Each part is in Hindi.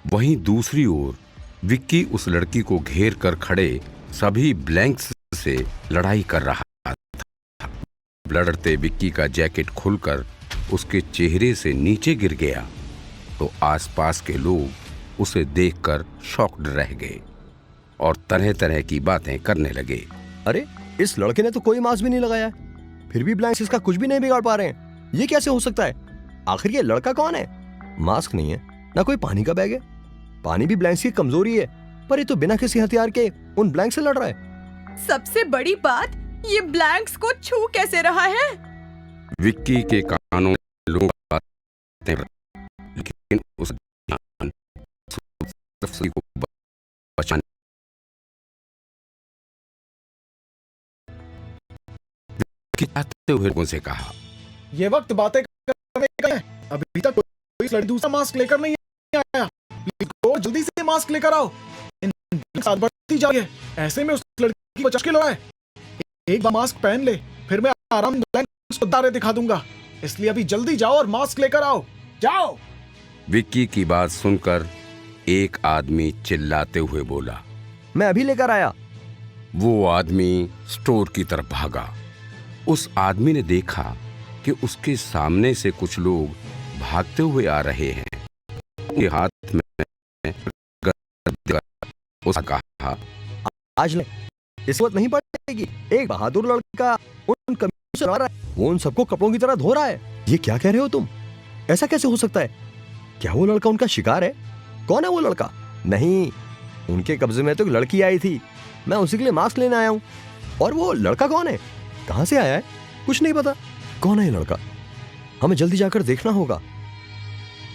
वहीं दूसरी ओर विक्की उस लड़की को घेर कर खड़े सभी ब्लैंक्स से लड़ाई कर रहा था। लड़ते विक्की का जैकेट खुलकर उसके चेहरे से नीचे गिर गया तो आसपास के लोग उसे देखकर शॉक्ड रह गए और तरह तरह की बातें करने लगे। अरे इस लड़के ने तो कोई मास्क भी नहीं लगाया है, फिर भी ब्लैंक्स इसका कुछ भी नहीं बिगाड़ पा रहे हैं। ये कैसे हो सकता है? आखिर ये लड़का कौन है? मास्क नहीं है, ना कोई पानी का बैग है। पानी भी ब्लैंक्स की कमजोरी है, पर ये तो बिना किसी हथियार के उन ब्लैंक्स से लड़ रहा है। सबसे बड़ी बात, ये ब्लैंक्स को छू कैसे रहा है? विक्की के कानों में लोग बातें, लेकिन उस ध्यान को बचाने चाहते हुए लोगों से कहा, ये वक्त बातें करने का है। अभी तक कोई लड़की दूसरा मास्क लेकर नहीं आया। प्लीज गो, जल्दी से मास्क लेकर आओ। इन साथ बढ़ती जा रही है, ऐसे में उस लड़की को मुश्किल हो रहा है। एक बार मास्क पहन ले, फिर मैं आराम को दारे दिखा दूंगा। इसलिए अभी जल्दी जाओ और मास्क लेकर आओ, जाओ। विक्की की बात सुनकर एक आदमी चिल्लाते हुए बोला, मैं अभी लेकर आया। वो आदमी स्टोर की तरफ भागा। उस आदमी ने देखा कि उसके सामने से कुछ लोग भागते हुए आ रहे हैं। उनके हाथ में उसने कहा, आज ले, इस वक्त नहीं पड़ेगी। एक बहादुर लड़का उन कमीजों से लड़ रहा है, वो उन सबको कपड़ों की तरह धो रहा है। ये क्या कह रहे हो तुम? ऐसा कैसे हो सकता है? क्या वो लड़का उनका शिकार है? कौन है वो लड़का? नहीं, उनके कब्जे में तो एक लड़की आई थी, मैं उसी के लिए मास्क लेने आया हूँ। और वो लड़का कौन है, कहां से आया है, कुछ नहीं पता। कौन है ये लड़का? हमें जल्दी जाकर देखना होगा।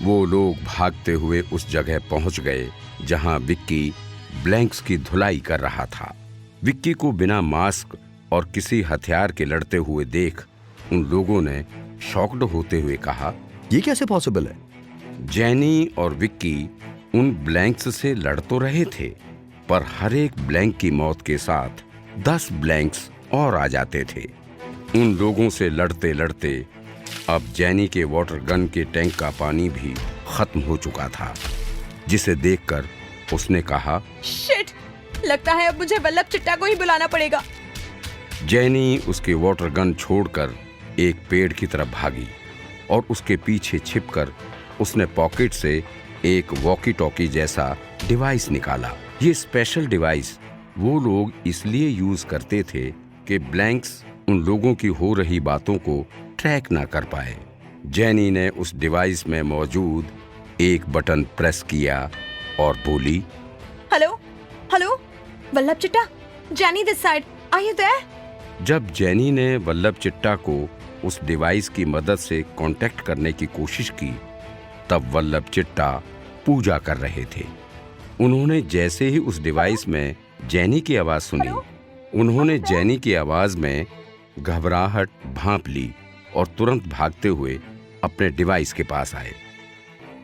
वो लोग भागते हुए उस जगह पहुंच गए जहां विक्की ब्लैंक्स की धुलाई कर रहा था। विक्की को बिना मास्क और किसी हथियार के लड़ते हुए देख उन लोगों ने शॉक्ड होते हुए कहा, ये कैसे पॉसिबल है? जैनी और विक्की उन ब्लैंक्स से लड़ तो रहे थे, पर हर एक ब्लैंक की मौत के साथ 10 ब्लैंक्स और आ जाते थे। उन लोगों से लड़ते लड़ते अब जैनी के वाटर गन के टैंक का पानी भी खत्म हो चुका था, जिसे देखकर उसने कहा, शिट, लगता है अब मुझे वल्लभ चिट्टा को ही बुलाना पड़ेगा। जैनी उसके वाटर गन छोड़कर एक पेड़ की तरफ भागी और उसके पीछे छिपकर उसने पॉकेट से एक वॉकी टॉकी जैसा डिवाइस निकाला। ये स्पेशल डिवाइस वो लोग इसलिए यूज करते थे कि ब्लैंक्स उन लोगों की हो रही बातों को ट्रैक ना कर पाए। जैनी ने उस डिवाइस में मौजूद एक बटन प्रेस किया और बोली, hello hello, Vallabh Chitta, Jenny this side, are you there? जब जैनी ने वल्लभ चिट्टा को उस डिवाइस की मदद से कांटेक्ट करने की कोशिश की, तब वल्लभ चिट्टा पूजा कर रहे थे। उन्होंने जैसे ही उस डिवाइस में जैनी की आवाज सुनी, उन्होंने जैनी की आवाज में घबराहट भांप ली और तुरंत भागते हुए अपने डिवाइस के पास आए।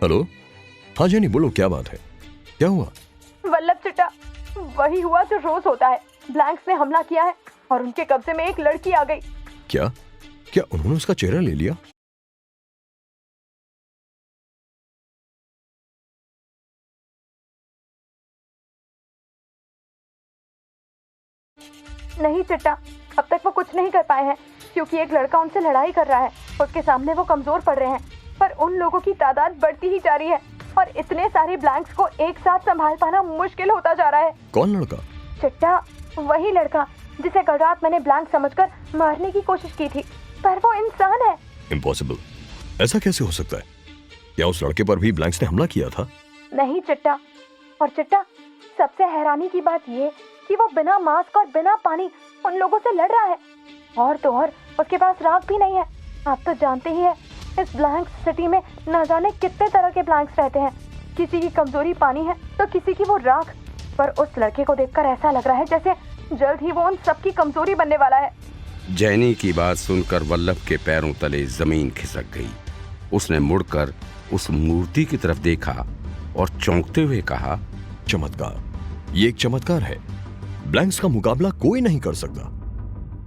हेलो, हाँ जैनी, बोलो, क्या बात है, क्या हुआ? वल्लभ चिट्टा, वही हुआ जो रोज होता है। ब्लैंक्स ने हमला किया है और उनके कब्जे में एक लड़की आ गई। क्या क्या उन्होंने उसका चेहरा ले लिया? नहीं चिट्टा, अब तक वो कुछ नहीं कर पाए हैं क्योंकि एक लड़का उनसे लड़ाई कर रहा है। उसके सामने वो कमजोर पड़ रहे हैं, पर उन लोगों की तादाद बढ़ती ही जा रही है और इतने सारे ब्लैंक्स को एक साथ संभाल पाना मुश्किल होता जा रहा है। कौन लड़का? चिट्टा, वही लड़का जिसे कल रात मैंने ब्लैंक समझकर मारने की कोशिश की थी, पर वो इंसान है। इम्पॉसिबल, ऐसा कैसे हो सकता है? क्या उस लड़के पर भी ब्लैंक्स ने हमला किया था? नहीं चिट्टा, और चिट्टा, सबसे हैरानी की बात ये कि वो बिना मास्क और बिना पानी उन लोगों से लड़ रहा है। और तो और उसके पास राख भी नहीं है। आप तो जानते ही है, इस ब्लैंक सिटी में न जाने कितने तरह के ब्लैंक्स रहते हैं। किसी की कमजोरी पानी है तो किसी की वो राख। पर उस लड़के को देखकर ऐसा लग रहा है जैसे जल्द ही वो उन सबकी कमजोरी बनने वाला है। जैनी की बात सुनकर वल्लभ के पैरों तले जमीन खिसक गई। उसने मुड़कर उस मूर्ति की तरफ देखा और चौंकते हुए कहा, चमत्कार, ये एक चमत्कार है। ब्लैंक्स का मुकाबला कोई नहीं कर सकता।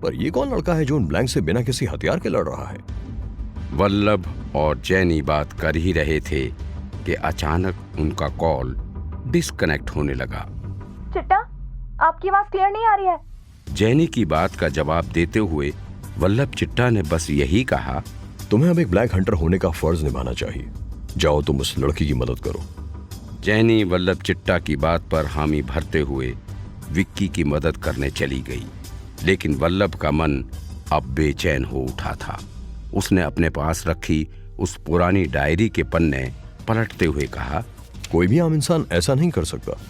पर ये कौन लड़का है जो उन ब्लैंक से बिना किसी हथियार के लड़ रहा है? वल्लभ और जैनी बात कर ही रहे थे कि अचानक उनका कॉल डिस्कनेक्ट होने लगा। चिट्टा, आपकी आवाज क्लियर नहीं आ रही है। जेनी की बात का जवाब देते हुए वल्लभ चिट्टा ने बस यही कहा, तुम्हें अब एक ब्लैक हंटर होने का फर्ज निभाना चाहिए। जाओ तुम उस लड़की की मदद करो। जेनी वल्लभ चिट्टा की बात पर हामी भरते हुए विक्की की मदद करने चली गई, लेकिन वल्लभ का मन अब बेचैन हो उठा था। उसने अपने पास रखी उस पुरानी डायरी के पन्ने पलटते हुए कहा, कोई भी आम इंसान ऐसा नहीं कर सकता।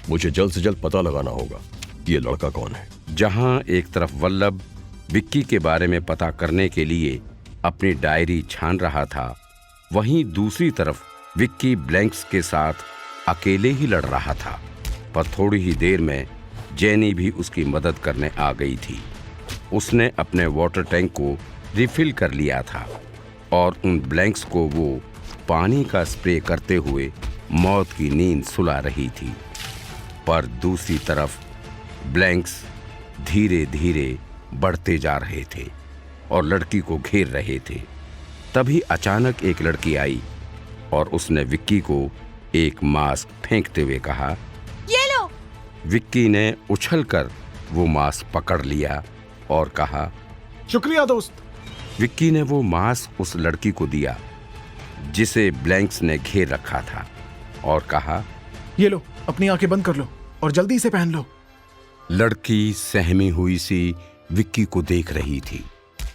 मुझे जल्द से जल्द पता लगाना होगा कि ये लड़का कौन है। जहां एक तरफ वल्लभ विक्की के बारे में पता करने के लिए अपनी डायरी छान रहा था, वहीं दूसरी तरफ विक्की ब्लैंक्स के साथ अकेले ही लड़ रहा था। पर थोड़ी ही देर में जेनी भी उसकी मदद करने आ गई थी। उसने अपने वाटर टैंक को रिफिल कर लिया था और उन ब्लैंक्स को वो पानी का स्प्रे करते हुए मौत की नींद सुला रही थी। पर दूसरी तरफ ब्लैंक्स धीरे धीरे बढ़ते जा रहे थे और लड़की को घेर रहे थे। तभी अचानक एक लड़की आई और उसने विक्की को एक मास्क फेंकते हुए कहा, ये लो। विक्की ने उछलकर वो मास्क पकड़ लिया और कहा, शुक्रिया दोस्त। विक्की ने वो मास्क उस लड़की को दिया जिसे ब्लैंक्स ने घेर रखा था और कहा, ये लो, अपनी आंखें बंद कर लो और जल्दी से पहन लो। लड़की सहमी हुई सी विक्की को देख रही थी।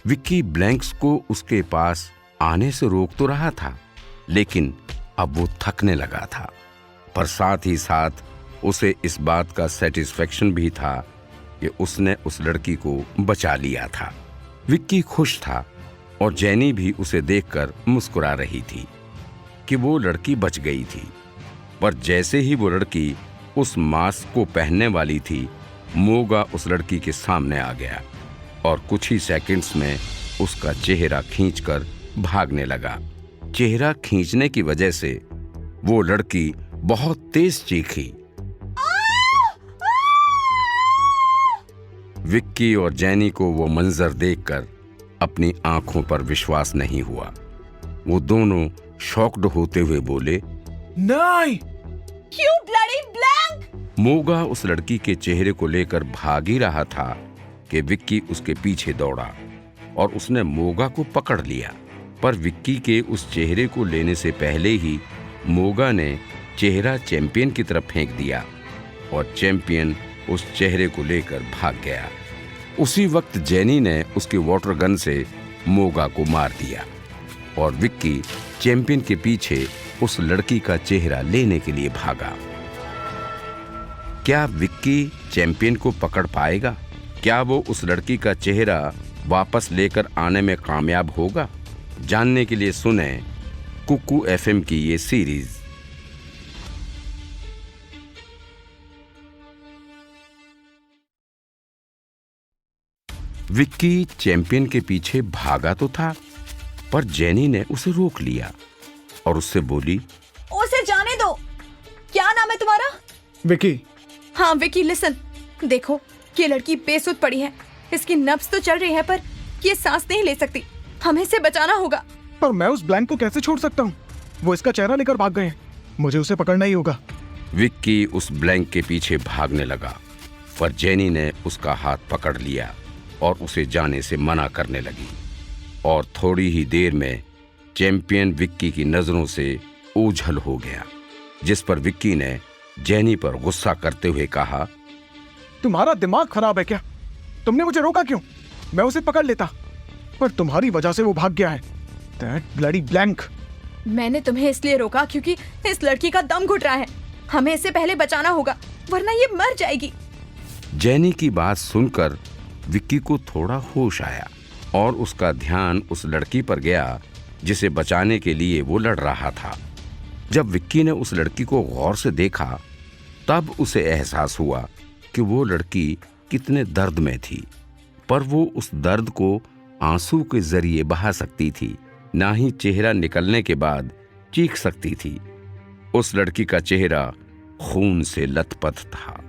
विक्की ब्लैंक्स को उसके पास आने से रोक तो रहा था, लेकिन अब वो थकने लगा था। पर साथ ही साथ उसे इस बात का सेटिस्फेक्शन भी था कि उसने उस लड़की को बचा लिया था। विक्की खुश था और जेनी भी उसे देखकर मुस्कुरा रही थी कि वो लड़की बच गई थी। पर जैसे ही वो लड़की उस मास्क को पहनने वाली थी, मोगा उस लड़की के सामने आ गया और कुछ ही सेकंड्स में उसका चेहरा खींचकर भागने लगा। चेहरा खींचने की वजह से वो लड़की बहुत तेज चीखी। विक्की और जेनी को वो मंजर देखकर अपनी आंखों पर विश्वास नहीं हुआ। वो दोनों शॉक्ड होते हुए बोले, नहीं। You bloody blank! मोगा उस लड़की के चेहरे को लेकर भाग ही रहा था कि विक्की उसके पीछे दौड़ा और उसने मोगा को पकड़ लिया। पर विक्की के उस चेहरे को लेने से पहले ही मोगा ने चेहरा चैंपियन की तरफ फेंक दिया और चैंपियन उस चेहरे को लेकर भाग गया। उसी वक्त जेनी ने उसके वाटर गन से मोगा को मार दिया और विक्की चैंपियन के पीछे उस लड़की का चेहरा लेने के लिए भागा। क्या विक्की चैंपियन को पकड़ पाएगा? क्या वो उस लड़की का चेहरा वापस लेकर आने में कामयाब होगा? जानने के लिए सुने कुकू एफएम की ये सीरीज। विक्की चैंपियन के पीछे भागा तो था, पर जेनी ने उसे रोक लिया और उससे बोली, उसे जाने दो। क्या नाम है तुम्हारा? विकी। हाँ विकी, लिसन। देखो, ये लड़की बेसुध पड़ी है। इसकी नब्ज तो चल रही है पर ये सांस नहीं ले सकती। हमें इसे बचाना होगा। पर मैं उस ब्लैंक को कैसे छोड़ सकता हूँ? वो इसका चेहरा लेकर भाग गए हैं। मुझे उसे पकड़ना ही होगा। विक्की उस ब्लैंक के पीछे भागने लगा, पर जेनी ने उसका हाथ पकड़ लिया और उसे जाने से मना करने लगी। और थोड़ी ही देर में चैंपियन विक्की की नजरों से ओझल हो गया, जिस पर विक्की ने जेनी पर गुस्सा करते हुए कहा, तुम्हारा दिमाग खराब है क्या? तुमने मुझे रोका क्यों? मैं उसे पकड़ लेता, पर तुम्हारी वजह से वो भाग गया है। That bloody blank! मैंने तुम्हें इसलिए रोका क्योंकि इस लड़की का दम घुट रहा है। हमें इससे पहले बचाना होगा, वरना ये मर जाएगी। जेनी की बात सुनकर विक्की को थोड़ा होश आया और उसका ध्यान उस लड़की पर गया जिसे बचाने के लिए वो लड़ रहा था। जब विक्की ने उस लड़की को गौर से देखा, तब उसे एहसास हुआ कि वो लड़की कितने दर्द में थी, पर वो उस दर्द को आंसू के जरिए बहा सकती थी, ना ही चेहरा निकलने के बाद चीख सकती थी। उस लड़की का चेहरा खून से लथपथ था।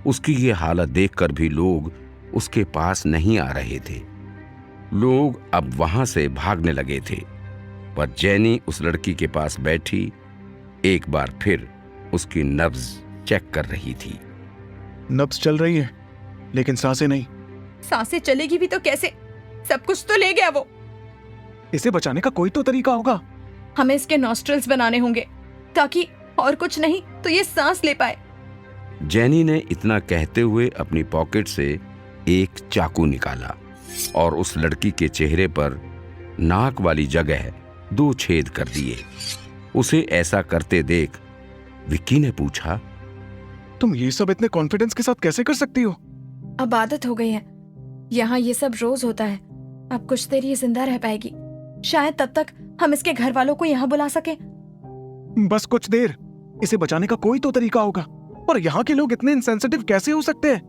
उसकी ये हालत देखकर भी लोग उसके पास नहीं आ रहे थे। लोग अब वहां से भागने लगे थे, पर जेनी उस लड़की के पास बैठी एक बार फिर उसकी नब्ज चेक कर रही थी। नब्ज चल रही है लेकिन सांसें नहीं। सांसें चलेगी भी तो कैसे? सब कुछ तो ले गया वो। इसे बचाने का कोई तो तरीका होगा। हमें इसके नॉस्ट्रल्स बनाने होंगे ताकि और कुछ नहीं तो ये सांस ले पाए। जेनी ने इतना कहते हुए अपनी पॉकेट से एक चाकू निकाला और उस लड़की के चेहरे पर नाक वाली जगह 2 छेद कर दिए। उसे ऐसा करते देख विक्की ने पूछा, तुम ये सब इतने कॉन्फिडेंस के साथ कैसे कर सकती हो? अब आदत हो गई है, यहाँ ये सब रोज होता है। अब कुछ देर ये जिंदा रह पाएगी, शायद तब तक हम इसके घर वालों को यहाँ बुला सके। बस कुछ देर, इसे बचाने का कोई तो तरीका होगा। और यहाँ के लोग इतने इंसेंसिटिव कैसे हो सकते हैं?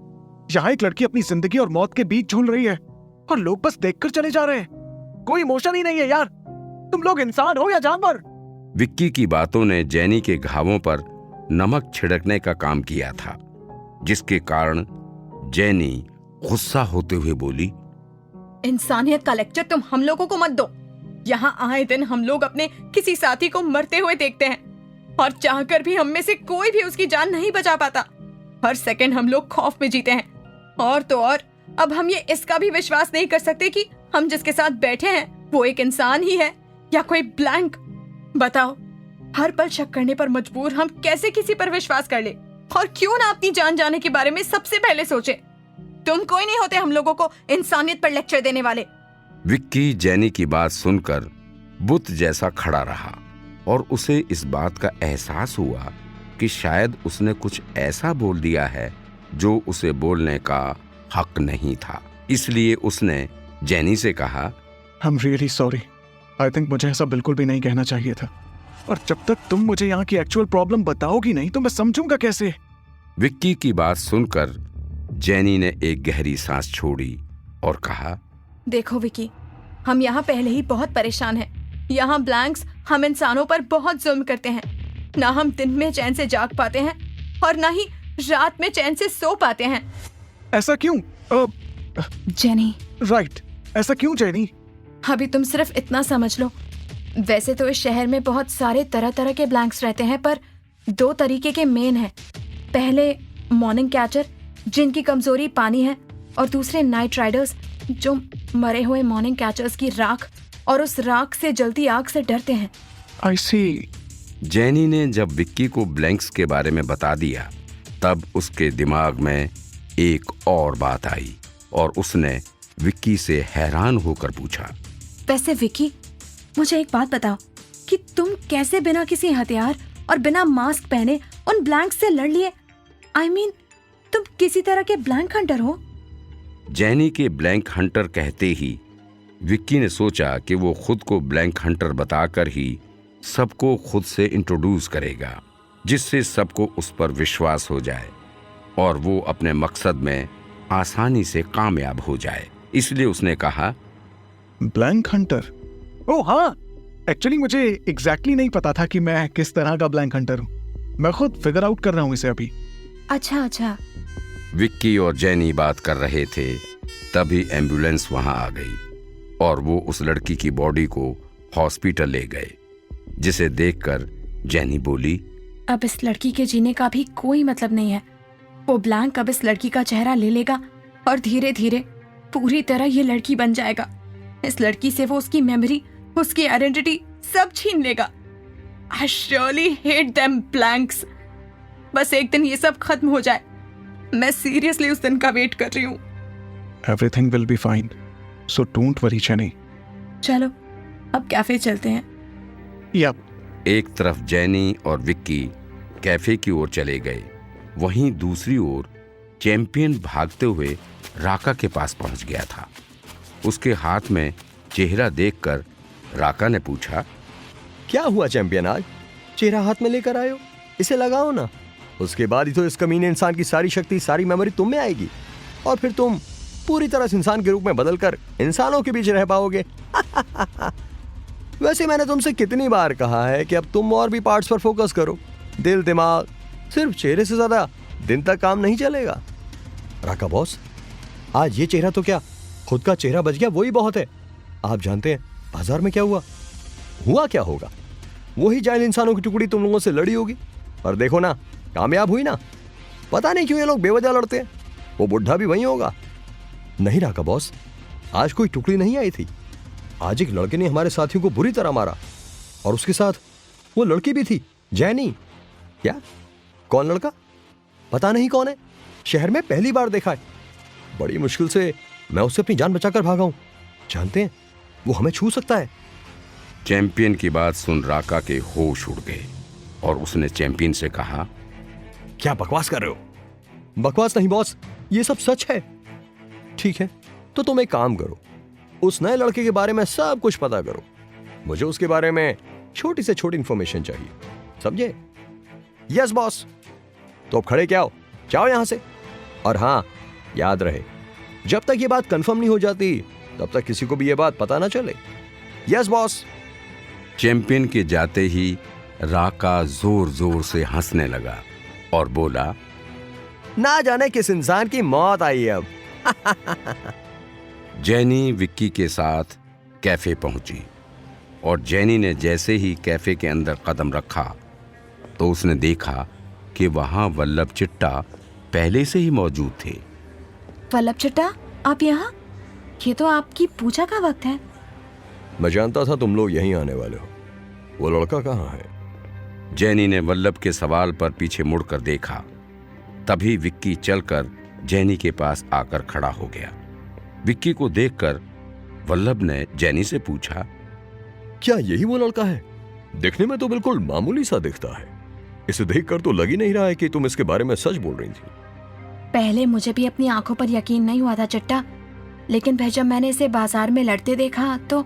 यहाँ एक लड़की अपनी जिंदगी और मौत के बीच झूल रही है और लोग बस देखकर चले जा रहे हैं। कोई इमोशन ही नहीं है यार। तुम लोग इंसान हो या जानवर? विक्की की बातों ने जेनी के घावों पर नमक छिड़कने का काम किया था, जिसके कारण जेनी गुस्सा होते हुए बोली, इंसानियत का लेक्चर तुम हम लोगों को मत दो। यहाँ आए दिन हम लोग अपने किसी साथी को मरते हुए देखते हैं और चाहकर भी हम में से कोई भी उसकी जान नहीं बचा पाता। हर सेकंड हम लोग खौफ में जीते हैं। और तो और अब हम ये इसका भी विश्वास नहीं कर सकते कि हम जिसके साथ बैठे हैं वो एक इंसान ही है या कोई ब्लैंक। बताओ, हर पल शक करने पर मजबूर हम कैसे किसी पर विश्वास कर ले? और क्यों ना अपनी जान जाने के बारे में सबसे पहले सोचे। तुम कोई नहीं होते हम लोगों को इंसानियत पर लेक्चर देने वाले। विक्की जेनी की बात सुनकर बुत जैसा खड़ा रहा और उसे इस बात का एहसास हुआ कि शायद उसने कुछ ऐसा बोल दिया है जो उसे बोलने का हक नहीं था। इसलिए उसने जेनी से कहा, I'm really sorry. I think मुझे ऐसा बिल्कुल भी नहीं कहना चाहिए था। और जब तक तुम मुझे यहाँ की एक्चुअल प्रॉब्लम बताओगी नहीं तो मैं समझूंगा कैसे? विक्की की बात सुनकर जेनी ने एक गहरी सांस छोड़ी और कहा, देखो विकी, हम यहाँ पहले ही बहुत परेशान हैं। यहाँ ब्लैंक्स हम इंसानों पर बहुत जुल्म करते हैं। ना हम दिन में चैन से जाग पाते हैं और ना ही रात में चैन से सो पाते हैं। ऐसा क्यों? जेनी, राइट, ऐसा क्यों जेनी? अभी तुम सिर्फ इतना समझ लो। वैसे तो इस शहर में बहुत सारे तरह तरह के ब्लैंक्स रहते हैं, पर 2 तरीके के मेन हैं। पहले मॉर्निंग कैचर, जिनकी कमजोरी पानी है, और दूसरे नाइट राइडर्स, जो मरे हुए मॉर्निंग कैचर्स की राख और उस राख से जलती आग से डरते हैं। I see. जेनी ने जब विक्की को ब्लैंक्स के बारे में बता दिया तब उसके दिमाग में एक और बात आई और उसने विक्की से हैरान होकर पूछा, वैसे विक्की, मुझे एक बात बताओ कि तुम कैसे बिना किसी हथियार और बिना मास्क पहने उन ब्लैंक्स से लड़ लिए? I mean, तुम किसी तरह के ब्लैंक हंटर हो? जेनी के ब्लैंक हंटर कहते ही विक्की ने सोचा कि वो खुद को ब्लैंक हंटर बताकर ही सबको खुद से इंट्रोड्यूस करेगा, जिससे सबको उस पर विश्वास हो जाए और वो अपने मकसद में आसानी से कामयाब हो जाए। इसलिए उसने कहा, ब्लैंक हंटर? ओह हाँ, एक्चुअली मुझे एग्जैक्टली नहीं पता था कि मैं किस तरह का ब्लैंक हंटर हूँ। मैं खुद फिगर आउट कर रहा हूँ इसे अभी। अच्छा। विक्की और जेनी बात कर रहे थे, तभी एम्बुलेंस वहां आ गई और वो उस लड़की की बॉडी को हॉस्पिटल ले गए, जिसे देखकर जेनी बोली, अब इस लड़की के जीने का भी कोई मतलब नहीं है। वो ब्लैंक अब इस लड़की का चेहरा ले लेगा और धीरे धीरे पूरी तरह ये लड़की बन जाएगा। इस लड़की से वो उसकी मेमोरी, उसकी आइडेंटिटी सब छीन लेगा। I surely hate them blanks. बस एक दिन ये सब खत्म हो जाए। मैं सीरियसली उस दिन का वेट कर रही हूँ। Everything will be fine. So don't worry, Jenny. चलो, अब कैफे चलते हैं। Yep. एक तरफ जेनी और विक्की कैफे की ओर चले गए, वहीं दूसरी ओर चैंपियन भागते हुए राका के पास पहुंच गया था। उसके हाथ में चेहरा देखकर राका ने पूछा, क्या हुआ चैंपियन, आज चेहरा हाथ में लेकर आए हो? इसे लगाओ ना, उसके बाद ही तो इस कमीने इंसान की सारी शक्ति, सारी मेमोरी तुम में आएगी और फिर तुम पूरी तरह से इंसान के रूप में बदलकर इंसानों के बीच रह पाओगे। वैसे मैंने तुमसे कितनी बार कहा है कि अब तुम और भी पार्ट्स पर फोकस करो। दिल, दिमाग, सिर्फ चेहरे से ज्यादा दिन तक काम नहीं चलेगा। राका बॉस, आज ये चेहरा तो क्या, खुद का चेहरा बच गया वही बहुत है। आप जानते हैं बाजार में क्या हुआ क्या होगा? वही जाहिल इंसानों की टुकड़ी तुम लोगों से लड़ी होगी, पर देखो ना, कामयाब हुई ना। पता नहीं क्यों ये लोग बेवजह लड़ते हैं। वो बुढ़ा भी वही होगा। नहीं राका बॉस, आज कोई टुकड़ी नहीं आई थी। आज एक लड़के ने हमारे साथियों को बुरी तरह मारा, और उसके साथ वो लड़की भी थी, जैनी। क्या? कौन लड़का? पता नहीं कौन है, शहर में पहली बार देखा है। बड़ी मुश्किल से मैं उससे अपनी जान बचाकर भागा हूं। जानते हैं, वो हमें छू सकता है। चैंपियन की बात सुन राका के होश उड़ गए और उसने चैंपियन से कहा, क्या बकवास कर रहे हो? बकवास नहीं बॉस, ये सब सच है। ठीक है, तो तुम एक काम करो, उस नए लड़के के बारे में सब कुछ पता करो। मुझे उसके बारे में छोटी से छोटी इंफॉर्मेशन चाहिए, समझे? Yes boss. तो अब खड़े क्या हो, जाओ यहां से। और हां, याद रहे, जब तक ये बात कंफर्म नहीं हो जाती तब तक किसी को भी ये बात पता ना चले। Yes boss. चैंपियन के जाते ही राका जोर जोर से हंसने लगा और बोला, ना जाने किस इंसान की मौत आई है अब। जेनी विक्की के साथ कैफे पहुंची और जेनी ने जैसे ही कैफे के अंदर कदम रखा तो उसने देखा कि वहां वल्लभ चिट्टा पहले से ही मौजूद थे। वल्लभ चिट्टा, आप यहाँ? ये तो आपकी पूजा का वक्त है। मैं जानता था तुम लोग यहीं आने वाले हो। वो लड़का कहाँ है? जेनी ने वल्लभ के सवाल पर पीछे मुड़कर देखा। तभी विक्की चलकर जेनी के पास आकर खड़ा हो गया। विक्की को देखकर वल्लभ ने जेनी से पूछा, क्या यही वो लड़का है? देखने में तो बिल्कुल मामूली सा दिखता है। इसे देखकर तो लग ही नहीं रहा है कि तुम इसके बारे में सच बोल रही थी। पहले मुझे भी अपनी आंखों पर यकीन नहीं हुआ था चिट्टा, लेकिन फिर जब मैंने इसे बाजार में लड़ते देखा तो।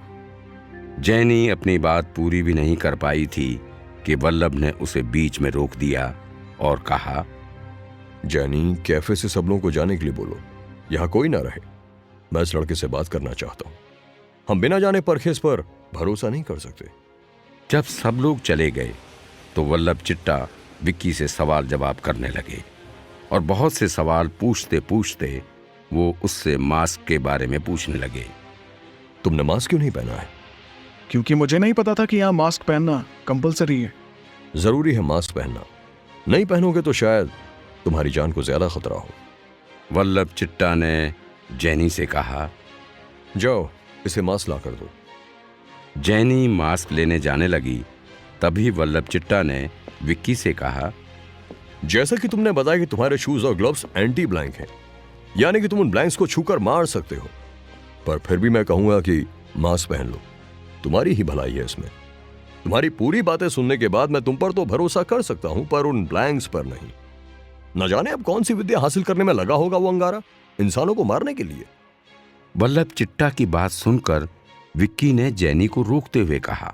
जेनी अपनी बात पूरी भी नहीं कर पाई थी कि वल्लभ ने उसे बीच में रोक दिया और कहा, जेनी, कैफे से सब लोगों को जाने के लिए बोलो, यहाँ कोई ना रहे। मैं इस लड़के से बात करना चाहता हूँ। हम बिना जाने परखे इस पर भरोसा नहीं कर सकते। जब सब लोग चले गए तो वल्लभ चिट्टा विक्की से सवाल जवाब करने लगे और बहुत से सवाल पूछते पूछते वो उससे मास्क के बारे में पूछने लगे। तुमने मास्क क्यों नहीं पहना है? क्योंकि मुझे नहीं पता था कि यहाँ मास्क पहनना कंपलसरी है। जरूरी है मास्क पहनना। नहीं पहनोगे तो शायद तुम्हारी जान को ज्यादा खतरा हो। वल्लभ चिट्टा ने जेनी से कहा, जाओ इसे मास्क ला कर दो। जेनी मास्क लेने जाने लगी। तभी वल्लभ चिट्टा ने विक्की से कहा, जैसा कि तुमने बताया कि तुम्हारे शूज और ग्लव्स एंटी ब्लैंक हैं, यानी कि तुम उन ब्लैंक्स को छूकर मार सकते हो, पर फिर भी मैं कहूंगा कि मास्क पहन लो। तुम्हारी ही भलाई है इसमें। तुम्हारी पूरी बातें सुनने के बाद मैं तुम पर तो भरोसा कर सकता हूं, पर उन ब्लैंक्स पर नहीं। न जाने अब कौन सी विद्या हासिल करने में लगा होगा वो अंगारा, इंसानों को मारने के लिए। वल्लभ चिट्टा की बात सुनकर विक्की ने जेनी को रोकते हुए कहा,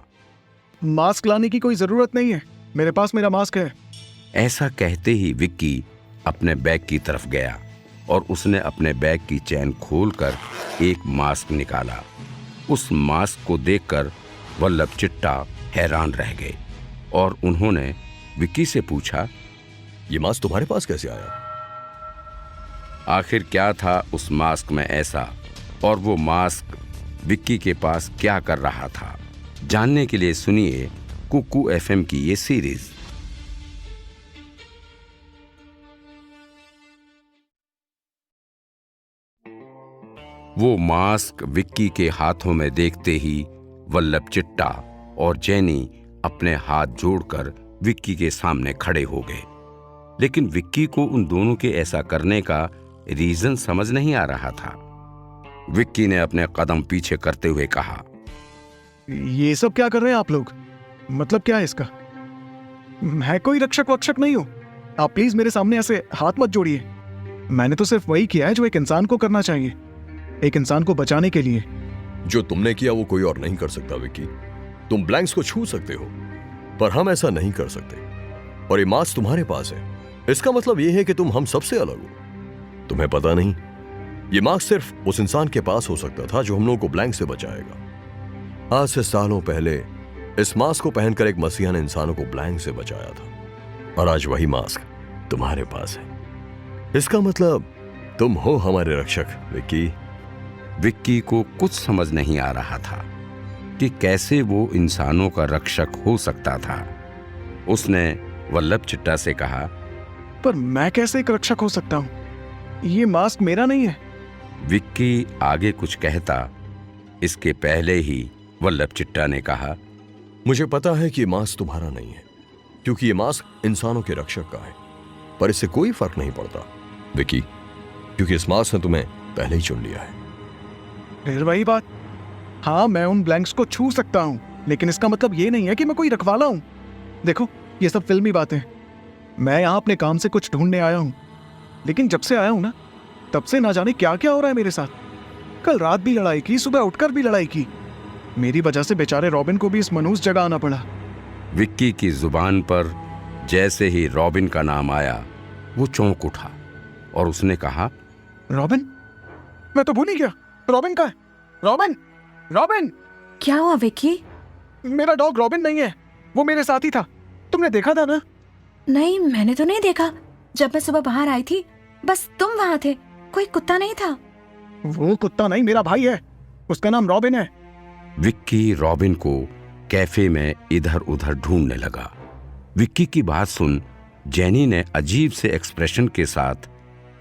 मास्क लाने की कोई जरूरत नहीं है, मेरे पास मेरा मास्क है। ऐसा कहते ही विक्की अपने बैग की तरफ गया और उसने अपने बैग की चैन खोलकर एक मास्क निकाला। उस मास्क को देखकर वल्लभ चिट्टा हैरान रह गए और उन्होंने विक्की से पूछा, ये मास्क तुम्हारे पास कैसे आया? आखिर क्या था उस मास्क में ऐसा और वो मास्क विक्की के पास क्या कर रहा था? जानने के लिए सुनिए कुकू एफएम की ये सीरीज। वो मास्क विक्की के हाथों में देखते ही वल्लभ चिट्टा और जेनी अपने हाथ जोड़कर विक्की के सामने खड़े हो गए। लेकिन विक्की को उन दोनों के ऐसा करने का रीजन समझ नहीं आ रहा था। विक्की ने अपने कदम पीछे करते हुए कहा, ये सब क्या कर रहे हैं आप लोग? मतलब क्या है इसका? मैं कोई रक्षक वक्षक नहीं हूं। आप प्लीज मेरे सामने ऐसे हाथ मत जोड़िए। मैंने तो सिर्फ वही किया है जो एक इंसान को करना चाहिए, एक इंसान को बचाने के लिए। जो तुमने किया वो कोई और नहीं कर सकता विक्की। तुम ब्लैंक्स को छू सकते हो, पर हम ऐसा नहीं कर सकते। और ये मास्क तुम्हारे पास है, इसका मतलब ये है कि तुम हम सबसे अलग हो। तुम्हें पता नहीं, ये मास्क सिर्फ उस इंसान के पास हो सकता था जो हम लोगों को ब्लैंक से बचाएगा। आज से सालों पहले इस मास्क को पहनकर एक मसीहा ने इंसानों को ब्लैंक से बचाया था, और आज वही मास्क तुम्हारे पास है। इसका मतलब तुम हो हमारे रक्षक विक्की। विक्की को कुछ समझ नहीं आ रहा था कि कैसे वो इंसानों का रक्षक हो सकता था। उसने वल्लभ चिट्टा से कहा, पर मैं कैसे एक रक्षक हो सकता हूँ? ये मास्क मेरा नहीं है। विक्की आगे कुछ कहता, इसके पहले ही वल्लभ चिट्टा ने कहा, मुझे पता है कि ये मास्क तुम्हारा नहीं है, क्योंकि ये मास्क इंसानों के रक्षक का है, पर इससे कोई फर्क नहीं पड़ता विकी, क्योंकि इस मास्क ने तुम्हें पहले ही चुन लिया है। फिर वही बात। हाँ, मैं उन ब्लैंक्स को छू सकता हूँ, लेकिन इसका मतलब ये नहीं है कि मैं कोई रखवाला हूँ। देखो, ये सब फिल्मी बातें। मैं यहाँ अपने काम से कुछ ढूंढने आया हूँ, लेकिन जब से आया हूँ ना, तब से ना जाने क्या क्या हो रहा है मेरे साथ। कल रात भी लड़ाई की, सुबह उठकर भी लड़ाई की। मेरी वजह से बेचारे रॉबिन को भी इस मनहूस जगह आना पड़ा। विक्की की जुबान पर जैसे ही रॉबिन का नाम आया, वो चौंक उठा और उसने कहा, रॉबिन? मैं तो भूल ही गया। रॉबिन कहाँ है? रॉबिन! रॉबिन! क्या हुआ विक्की? मेरा डॉग रॉबिन नहीं है, वो मेरे साथ ही था। तुमने देखा था ना? नहीं, मैंने तो नहीं देखा। जब मैं सुबह बाहर आई थी, बस तुम वहाँ थे, कोई कुत्ता नहीं था। वो कुत्ता नहीं, मेरा भाई है, उसका नाम रॉबिन है। विक्की रॉबिन को कैफे में इधर उधर ढूंढने लगा। विक्की की बात सुन जेनी ने अजीब से एक्सप्रेशन के साथ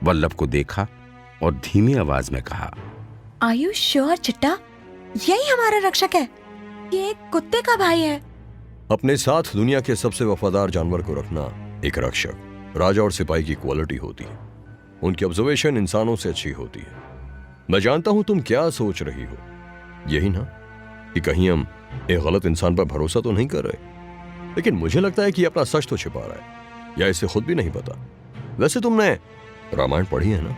वल्लभ को देखा और धीमी आवाज में कहा, आर यू श्योर चिट्टा? यही हमारा रक्षक है? ये एक कुत्ते का भाई है। अपने साथ दुनिया के सबसे वफादार जानवर को रखना एक रक्षक, राजा और सिपाही की क्वालिटी होती है। उनकी ऑब्जर्वेशन इंसानों से अच्छी होती है। मैं जानता हूं तुम क्या सोच रही हो, यही ना कि कहीं हम एक गलत इंसान पर भरोसा तो नहीं कर रहे, लेकिन मुझे लगता है कि अपना सच तो छिपा रहा है, या इसे खुद भी नहीं पता। वैसे तुमने रामायण पढ़ी है ना?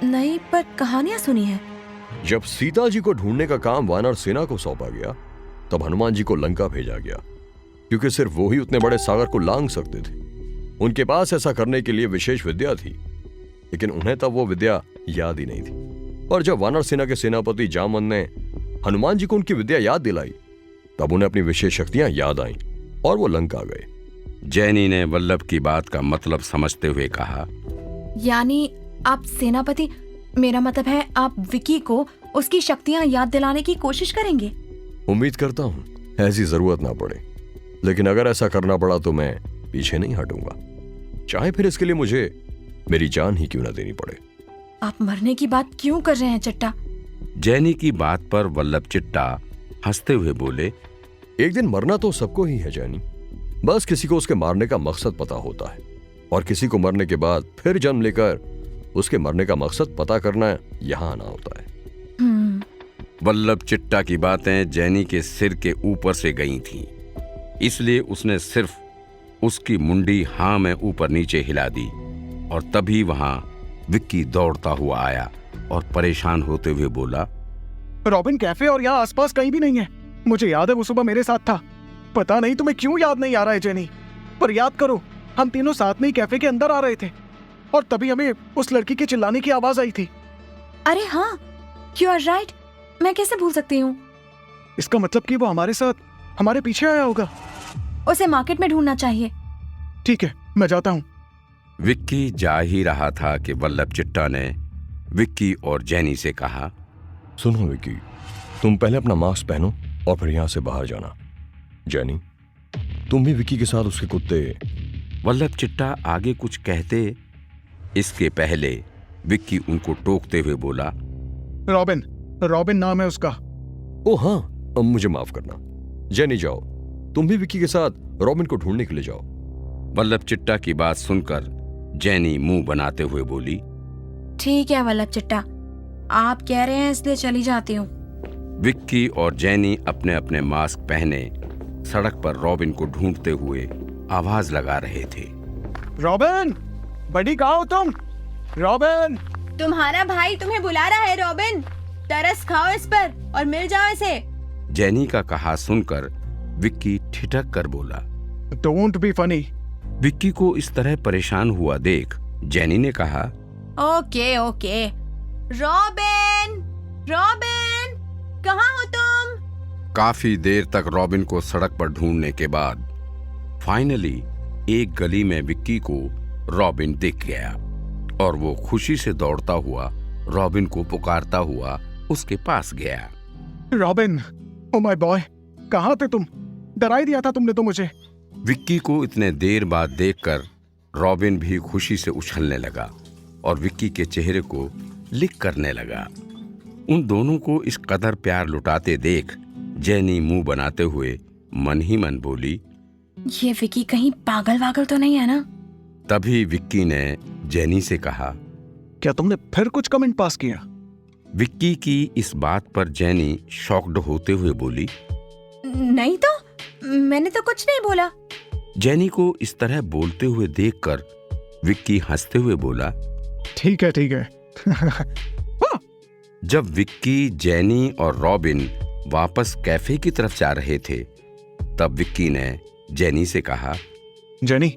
नहीं, पर कहानियां सुनी है। जब सीता जी को ढूंढने का काम वानर सेना को सौंपा गया, तब हनुमान जी को लंका भेजा गया, क्योंकि सिर्फ वो ही उतने बड़े सागर को लांघ सकते थे। उनके पास ऐसा करने के लिए विशेष विद्या थी, लेकिन उन्हें तब वो विद्या याद ही नहीं थी। और जब वानर सेना के सेनापति जामन ने हनुमान जी को उनकी विद्या याद दिलाई, तब उन्हें अपनी विशेष शक्तियां याद आईं और वो लंका गए। जेनी ने वल्लभ की बात का मतलब समझते हुए कहा, यानी आप सेनापति, मेरा मतलब है आप विकी को उसकी शक्तियां याद दिलाने की कोशिश करेंगे? उम्मीद करता हूं ऐसी जरूरत ना पड़े, लेकिन अगर ऐसा करना पड़ा तो मैं पीछे नहीं हटूंगा, चाहे फिर इसके लिए मुझे मेरी जान ही क्यों ना देनी पड़े। आप मरने की बात क्यों कर रहे हैं चिट्टा? जेनी की बात पर वल्लभ चिट्टा हंसते हुए बोले, एक दिन मरना तो सबको ही है जेनी, बस किसी को उसके मारने का मकसद पता होता है, और किसी को मरने के बाद फिर जन्म लेकर उसके मरने का मकसद पता करना यहां आना होता है। वल्लभ चिट्टा की बातें जेनी के सिर के ऊपर से गई थीं, इसलिए उसने सिर्फ उसकी मुंडी हां में ऊपर नीचे हिला दी, और तभी वहां विक्की दौड़ता हुआ आया और परेशान होते हुए बोला, रॉबिन कैफे और यहाँ आसपास कहीं भी नहीं है। मुझे याद है वो सुबह मेरे साथ था। पता नहीं तुम्हें क्यों याद नहीं आ रहा है जेनी, पर याद करो, हम तीनों साथ में ही कैफे के अंदर आ रहे थे, और तभी हमें उस लड़की के चिल्लाने की आवाज आई थी। अरे हाँ, यू आर राइट, मैं कैसे भूल सकती हूँ? इसका मतलब कि वो हमारे साथ हमारे पीछे आया होगा। उसे मार्केट में ढूंढना चाहिए। ठीक है, मैं जाता हूँ। विक्की जा ही रहा था कि वल्लभ चिट्टा ने विक्की और जेनी से कहा, सुनो विक्की, तुम पहले अपना मास्क पहनो और फिर यहां से बाहर जाना। जेनी, तुम भी विक्की के साथ उसके कुत्ते। वल्लभ चिट्टा आगे कुछ कहते, इसके पहले विक्की उनको टोकते हुए बोला, रॉबिन, रॉबिन नाम है उसका। ओ हाँ, अब मुझे माफ करना। जेनी जाओ, तुम भी विक्की के साथ रॉबिन को ढूंढने के लिए जाओ। वल्लभ चिट्टा की बात सुनकर जेनी मुंह बनाते हुए बोली, ठीक है वल्लभ चिट्टा, आप कह रहे हैं इसलिए चली जाती हूँ। विक्की और जेनी अपने अपने मास्क पहने सड़क पर रॉबिन को ढूंढते हुए आवाज लगा रहे थे। रॉबिन, बड़ी कहाँ हो तुम? रॉबिन! तुम्हारा भाई तुम्हें बुला रहा है रॉबिन, तरस खाओ इस पर और मिल जाओ इसे। जेनी का कहा सुनकर विक्की ठिठक कर बोला। Don't be funny. विक्की को इस तरह परेशान हुआ देख जेनी ने कहा, ओके ओके, रॉबिन, रॉबिन, कहाँ हो तुम? काफी देर तक रॉबिन को सड़क पर ढूंढने के बाद फाइनली एक गली में विक्की को रॉबिन दिख गया, और वो खुशी से दौड़ता हुआ रॉबिन को पुकारता हुआ उसके पास गया। रॉबिन, ओ माय बॉय, कहाँ थे तुम? डरा ही दिया था तुमने तो मुझे। विक्की को इतने देर बाद देखकर रॉबिन भी खुशी से उछलने लगा और विक्की के चेहरे को लिक करने लगा। उन दोनों को इस कदर प्यार लुटाते देख जेनी मुंह बनाते हुए मन ही मन बोली, ये विकी कहीं पागल वागल तो नहीं है ना? तभी विक्की ने जेनी से कहा। क्या तुमने फिर कुछ कमेंट पास किया? विक्की की इस बात पर जेनी शॉक्ड होते हुए बोली, नहीं तो, मैंने तो कुछ नहीं बोला। जेनी को इस तरह बोलते हुए देखकर विक्की हंसते हुए बोला, ठीक है ठीक है। जब विक्की, जेनी और रॉबिन वापस कैफे की तरफ जा रहे थे तब विक्की ने जेनी से कहा, जेनी,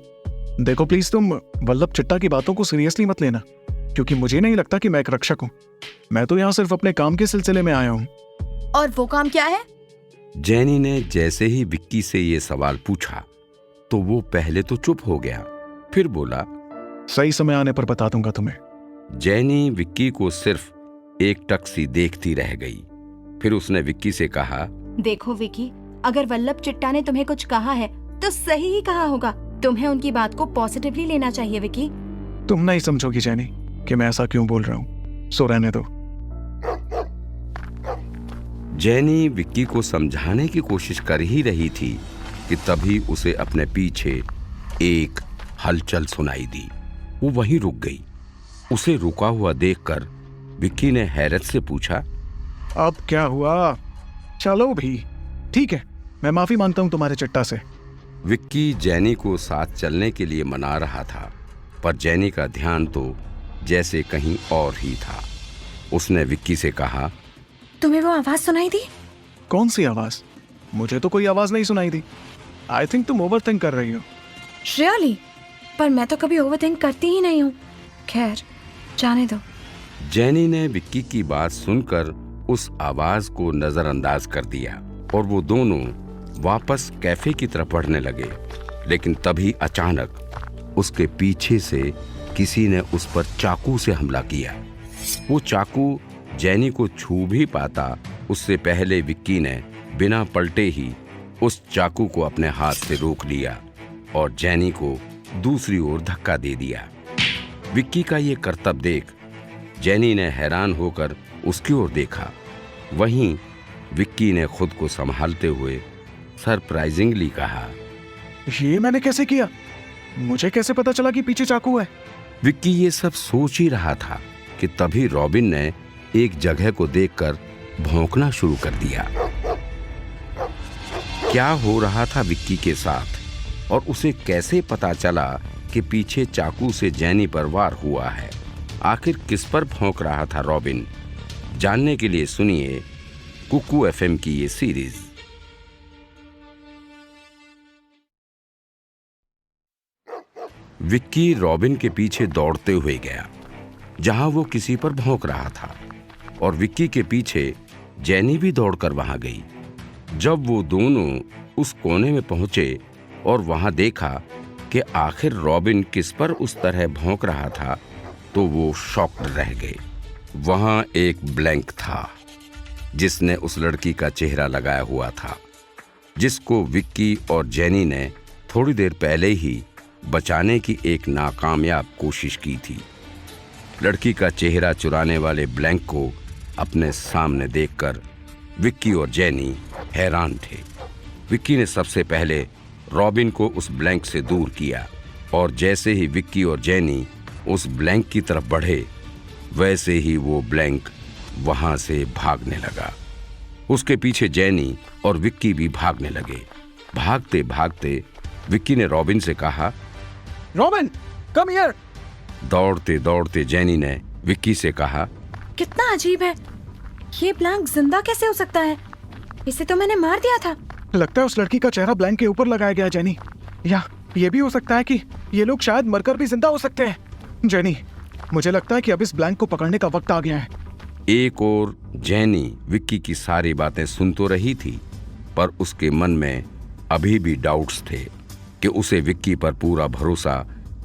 देखो प्लीज तुम वल्लभ चिट्टा की बातों को सीरियसली मत लेना, क्योंकि मुझे नहीं लगता कि मैं एक रक्षक हूं। मैं तो यहाँ सिर्फ अपने काम के सिलसिले में आया हूँ। और वो काम क्या है? जेनी ने जैसे ही विक्की से ये सवाल पूछा तो वो पहले तो चुप हो गया, फिर बोला, सही समय आने पर बता दूंगा तुम्हें। जेनी विक्की को सिर्फ एक टक देखती रह गई। फिर उसने विक्की से कहा, देखो विकी, अगर वल्लभ चिट्टा ने तुम्हें कुछ कहा है तो सही ही कहा होगा। तुम्हें उनकी बात को पॉजिटिवली लेना चाहिए विकी। तुम नहीं समझोगी जेनी कि मैं ऐसा क्यों बोल रहा हूँ, सो रहने दो। जेनी विक्की को समझाने की कोशिश कर ही रही थी कि तभी उसे अपने पीछे एक हलचल सुनाई दी। वो वहीं रुक गई। उसे रुका हुआ देखकर विक्की ने हैरत से पूछा, अब क्या हुआ? चलो भी, ठीक है, मैं माफी मांगता हूँ तुम्हारे चिट्टा से। विक्की जेनी को साथ चलने के लिए मना रहा था, पर जेनी का ध्यान तो जैसे कहीं और ही था। उसने विक्की से कहा, तुम्हें वो आवाज सुनाई दी? कौन सी आवाज? मुझे तो कोई आवाज नहीं सुनाई दी। आई थिंक तुम ओवरथिंक कर रही हो। रियली? पर मैं तो कभी ओवरथिंक करती ही नहीं हूँ। खैर, जाने दो। जेनी ने विक्की की बात सुनकर उस आवाज को नजरअंदाज कर दिया और वो दोनों वापस कैफे की तरफ बढ़ने लगे। लेकिन तभी अचानक उसके पीछे से किसी ने उस पर चाकू से हमला किया। वो चाकू जेनी को छू भी पाता उससे पहले विक्की ने बिना पलटे ही उस चाकू को अपने हाथ से रोक लिया और जेनी को दूसरी ओर धक्का दे दिया। विक्की का ये करतब देख जेनी ने हैरान होकर उसकी ओर देखा। वहीं विक्की ने खुद को संभालते हुए सरप्राइजिंगली कहा, ये मैंने कैसे किया? मुझे कैसे पता चला कि पीछे चाकू है? विक्की ये सब सोच ही रहा था कि तभी रॉबिन ने एक जगह को देखकर भौंकना शुरू कर दिया। क्या हो रहा था विक्की के साथ और उसे कैसे पता चला कि पीछे चाकू से जेनी पर वार हुआ है? आखिर किस पर भौंक रहा था रॉबिन? जानने के लिए सुनिए कुकू एफएम की ये सीरीज। विक्की रॉबिन के पीछे दौड़ते हुए गया जहां वो किसी पर भौंक रहा था और विक्की के पीछे जेनी भी दौड़कर वहां गई। जब वो दोनों उस कोने में पहुंचे और वहां देखा कि आखिर रॉबिन किस पर उस तरह भौंक रहा था तो वो शॉक्ड रह गए। वहां एक ब्लैंक था जिसने उस लड़की का चेहरा लगाया हुआ था जिसको विक्की और जेनी ने थोड़ी देर पहले ही बचाने की एक नाकामयाब कोशिश की थी। लड़की का चेहरा चुराने वाले ब्लैंक को अपने सामने देखकर विक्की और जेनी हैरान थे। विक्की ने सबसे पहले रॉबिन को उस ब्लैंक से दूर किया और जैसे ही विक्की और जेनी उस ब्लैंक की तरफ बढ़े वैसे ही वो ब्लैंक वहां से भागने लगा। उसके पीछे जेनी और विक्की भी भागने लगे। भागते भागते विक्की ने रॉबिन से कहा, रॉबिन, कम हियर। दौड़ते दौड़ते जेनी ने विक्की से कहा, कितना अजीब है, ये ब्लैंक जिंदा कैसे हो सकता है? इसे तो मैंने मार दिया था। लगता है उस लड़की का चेहरा ब्लैंक के ऊपर लगाया गया जेनी। या ये भी हो सकता है कि ये लोग शायद मरकर भी जिंदा हो सकते हैं। जेनी, मुझे लगता है कि अब इस ब्लैंक को पकड़ने का वक्त आ गया है। एक और जेनी विक्की की सारी बातें सुन तो रही थी पर उसके मन में अभी भी डाउट्स थे कि उसे विक्की पर पूरा भरोसा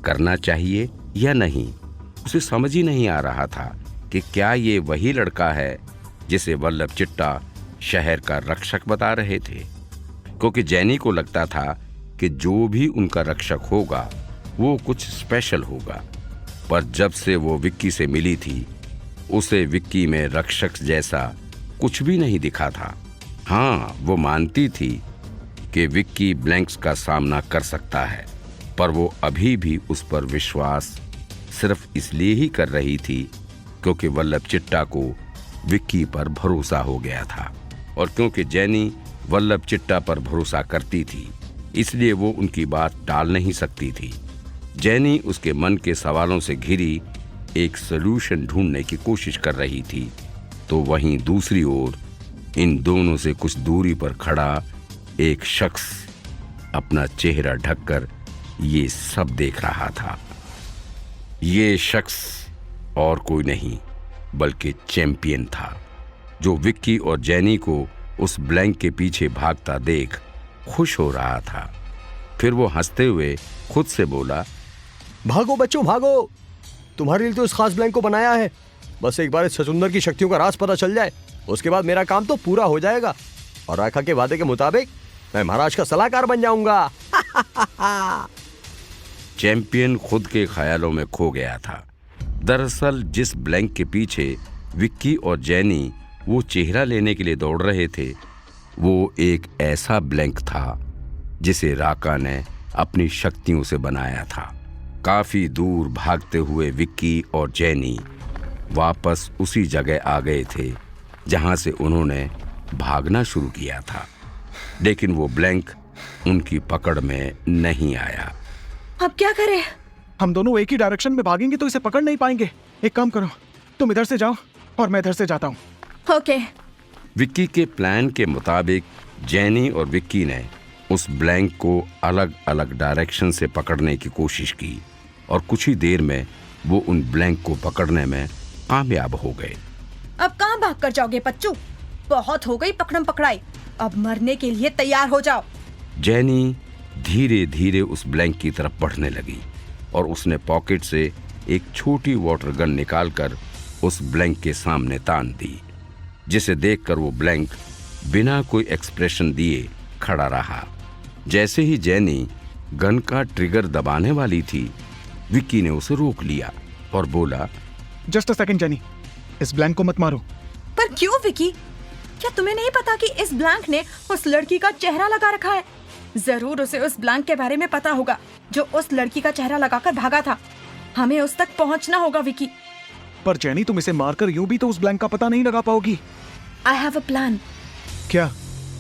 करना चाहिए या नहीं। उसे समझ ही नहीं आ रहा था कि क्या ये वही लड़का है जिसे वल्लभ चिट्टा शहर का रक्षक बता रहे थे, क्योंकि जेनी को लगता था कि जो भी उनका रक्षक होगा वो कुछ स्पेशल होगा। पर जब से वो विक्की से मिली थी, उसे विक्की में रक्षक जैसा कुछ भी नहीं दिखा था। हाँ, वो मानती थी कि विक्की ब्लैंक्स का सामना कर सकता है, पर वो अभी भी उस पर विश्वास सिर्फ इसलिए ही कर रही थी क्योंकि वल्लभ चिट्टा को विक्की पर भरोसा हो गया था, और क्योंकि जेनी वल्लभ चिट्टा पर भरोसा करती थी इसलिए वो उनकी बात टाल नहीं सकती थी। जेनी उसके मन के सवालों से घिरी एक सलूशन ढूंढने की कोशिश कर रही थी, तो वहीं दूसरी ओर इन दोनों से कुछ दूरी पर खड़ा एक शख्स अपना चेहरा ढककर ये सब देख रहा था। ये शख्स और कोई नहीं बल्कि चैंपियन था, जो विक्की और जेनी को उस ब्लैंक के पीछे भागता देख खुश हो रहा था। फिर वो हंसते हुए खुद से बोला, भागो बच्चों भागो, तुम्हारे लिए तो इस खास ब्लैंक को बनाया है। बस एक बार इस छछूंदर की शक्तियों का राज पता चल जाए, उसके बाद मेरा काम तो पूरा हो जाएगा और राखा के वादे के मुताबिक मैं महाराज का सलाहकार बन जाऊंगा। चैंपियन खुद के ख्यालों में खो गया था। दरअसल जिस ब्लैंक के पीछे विक्की और जेनी वो चेहरा लेने के लिए दौड़ रहे थे, वो एक ऐसा ब्लैंक था जिसे राका ने अपनी शक्तियों से बनाया था। काफी दूर भागते हुए विक्की और जेनी वापस उसी जगह आ गए थे जहां से उन्होंने भागना शुरू किया था, लेकिन वो ब्लैंक उनकी पकड़ में नहीं आया। अब क्या करें? हम दोनों एक ही डायरेक्शन में भागेंगे तो इसे पकड़ नहीं पाएंगे। एक काम करो, तुम इधर से जाओ और मैं इधर से जाता हूँ। ओके। विक्की के प्लान के मुताबिक जेनी और विक्की ने उस ब्लैंक को अलग अलग डायरेक्शन से पकड़ने की कोशिश की और कुछ ही देर में वो उन ब्लैंक को पकड़ने में कामयाब हो गए। अब कहाँ भाग कर जाओगे बच्चों? बहुत हो गई पकड़म पकड़ाई, अब मरने के लिए तैयार हो जाओ। जेनी धीरे धीरे उस ब्लैंक की तरफ बढ़ने लगी और उसने पॉकेट से एक छोटी वाटर गन निकालकर उस ब्लैंक के सामने तान दी, जिसे देखकर वो ब्लैंक बिना कोई एक्सप्रेशन दिए खड़ा रहा। जैसे ही जेनी गन का ट्रिगर दबाने वाली थी, विक्की ने उसे रोक लिया और बोला, जस्ट अ सेकंड जेनी, इस ब्लैंक को मत मारो। पर क्यों विक्की? क्या तुम्हें नहीं पता कि इस ब्लैंक ने उस लड़की का चेहरा लगा रखा है? जरूर उसे उस ब्लैंक के बारे में पता होगा जो उस लड़की का चेहरा लगाकर भागा था। हमें उस तक पहुंचना होगा विक्की। पर जेनी, तुम इसे मारकर यूं भी तो उस ब्लैंक का पता नहीं लगा पाओगी। I have a plan. क्या?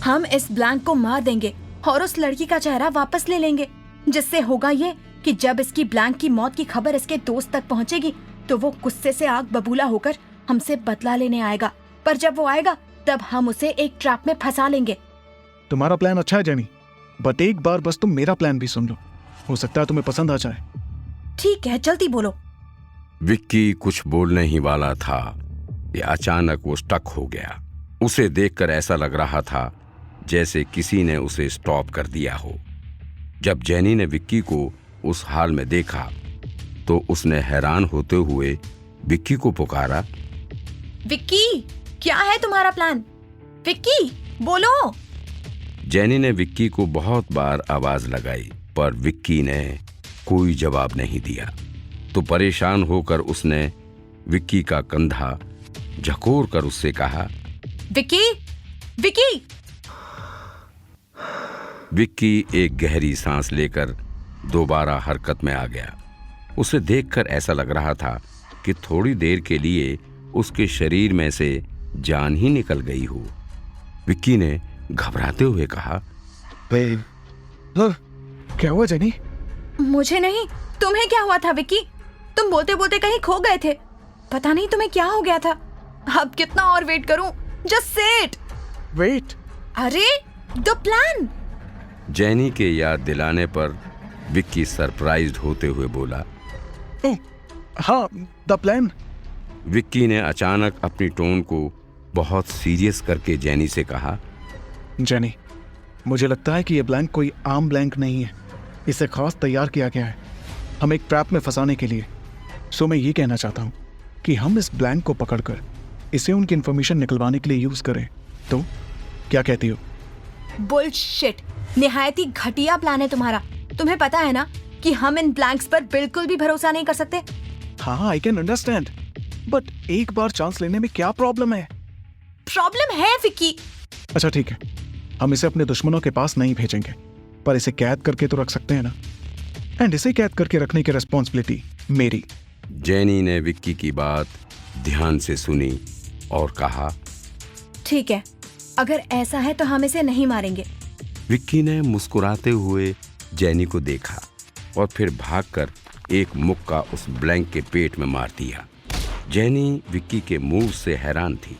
हम इस ब्लैंक को मार देंगे और उस लड़की का चेहरा वापस ले लेंगे, जिससे होगा ये कि जब इसकी ब्लैंक की मौत की खबर इसके दोस्त तक पहुंचेगी तो वो गुस्से से आग बबूला होकर हमसे बदला लेने आएगा। पर जब वो आएगा तब हम उसे एक ट्रैप में फंसा लेंगे। तुम्हारा प्लान अच्छा है जेनी, बट एक बार बस तुम मेरा प्लान भी सुन लो, हो सकता है तुम्हें पसंद आ जाए। ठीक है, जल्दी बोलो। विक्की कुछ बोलने ही वाला था कि अचानक वो स्टक हो गया। उसे देखकर ऐसा लग रहा था जैसे किसी ने उसे स्टॉप कर दिया हो। जब जेनी ने विक्की को उस हाल में देखा तो उसने हैरान होते हुए विक्की को पुकारा, विक्की, क्या है तुम्हारा प्लान? विक्की, बोलो। जेनी ने विक्की को बहुत बार आवाज लगाई, पर विक्की ने कोई जवाब नहीं दिया। तो परेशान होकर उसने विक्की का कंधा झकोर कर उससे कहा, विक्की, विक्की। विक्की एक गहरी सांस लेकर दोबारा हरकत में आ गया। उसे देखकर ऐसा लग रहा था कि थोड़ी देर के लिए उसके शरीर में से जान ही निकल गई हो। विक्की ने घबराते हुए कहा, क्या हुआ जेनी? मुझे नहीं, तुम्हें क्या हुआ था विक्की? तुम बोलते बोलते कहीं खो गए थे। पता नहीं तुम्हें क्या हो गया था। अब कितना और वेट करूं? Just say it. वेट। अरे, द प्लान। जेनी के याद दिलाने पर विक्की सरप्राइज्ड होते हुए बोला, हाँ, द प्लान। विक्की ने अचानक अपनी टोन को बहुत सीरियस करके जेनी से कहा, जेनी, मुझे लगता है कि यह ब्लैंक कोई आम ब्लैंक नहीं है। इसे खास तैयार किया गया है हम एक ट्रैप में फंसाने के लिए। सो मैं ये कहना चाहता हूँ कि हम इस ब्लैंक को पकड़कर इसे उनकी इंफॉर्मेशन निकलवाने के लिए यूज करें, तो क्या कहती हो? बुलशिट, निहायत ही घटिया प्लान है तुम्हारा। तुम्हें पता है ना कि हम इन ब्लैंक्स पर बिल्कुल भी भरोसा नहीं कर सकते। हाँ, आई कैन अंडरस्टैंड, बट एक बार चांस लेने में क्या प्रॉब्लम है? प्रॉब्लम है विक्की। अच्छा ठीक है, हम इसे अपने दुश्मनों के पास नहीं भेजेंगे, पर इसे कैद करके तो रख सकते हैं ना। एंड इसे कैद करके रखने की रिस्पॉन्सिबिलिटी मेरी। जेनी ने विक्की की बात ध्यान से सुनी और कहा, ठीक है, अगर ऐसा है तो हम इसे नहीं मारेंगे। विक्की ने मुस्कुराते हुए जेनी को देखा और फिर भागकर एक मुक्का उस ब्लैंक के पेट में मार दिया। जेनी विक्की के मूव से हैरान थी,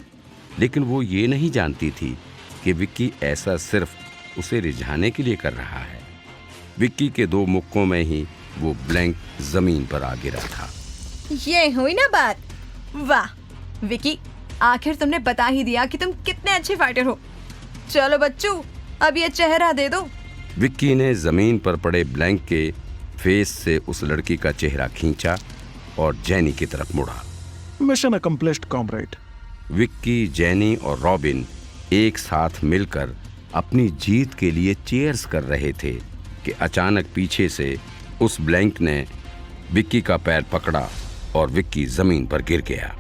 लेकिन वो ये नहीं जानती थी कि विक्की ऐसा सिर्फ उसे रिझाने के लिए कर रहा है। विक्की के 2 मुक्कों में ही वो ब्लैंक जमीन पर आ गिरा था। ये हुई ना बात। वाह विक्की, आखिर तुमने बता ही दिया कि तुम कितने अच्छे फाइटर हो। चलो बच्चों, अब ये चेहरा दे दो। विक्की ने जमीन पर पड़े ब्लैंक के फेस से उस लड़की का चेहरा खींचा और जेनी की तरफ मुड़ा। Mission accomplished comrade. Vicky, jenny और रॉबिन एक साथ मिलकर अपनी जीत के लिए चीयर्स कर रहे थे कि अचानक पीछे से उस ब्लैंक ने विक्की का पैर पकड़ा और विक्की जमीन पर गिर गया।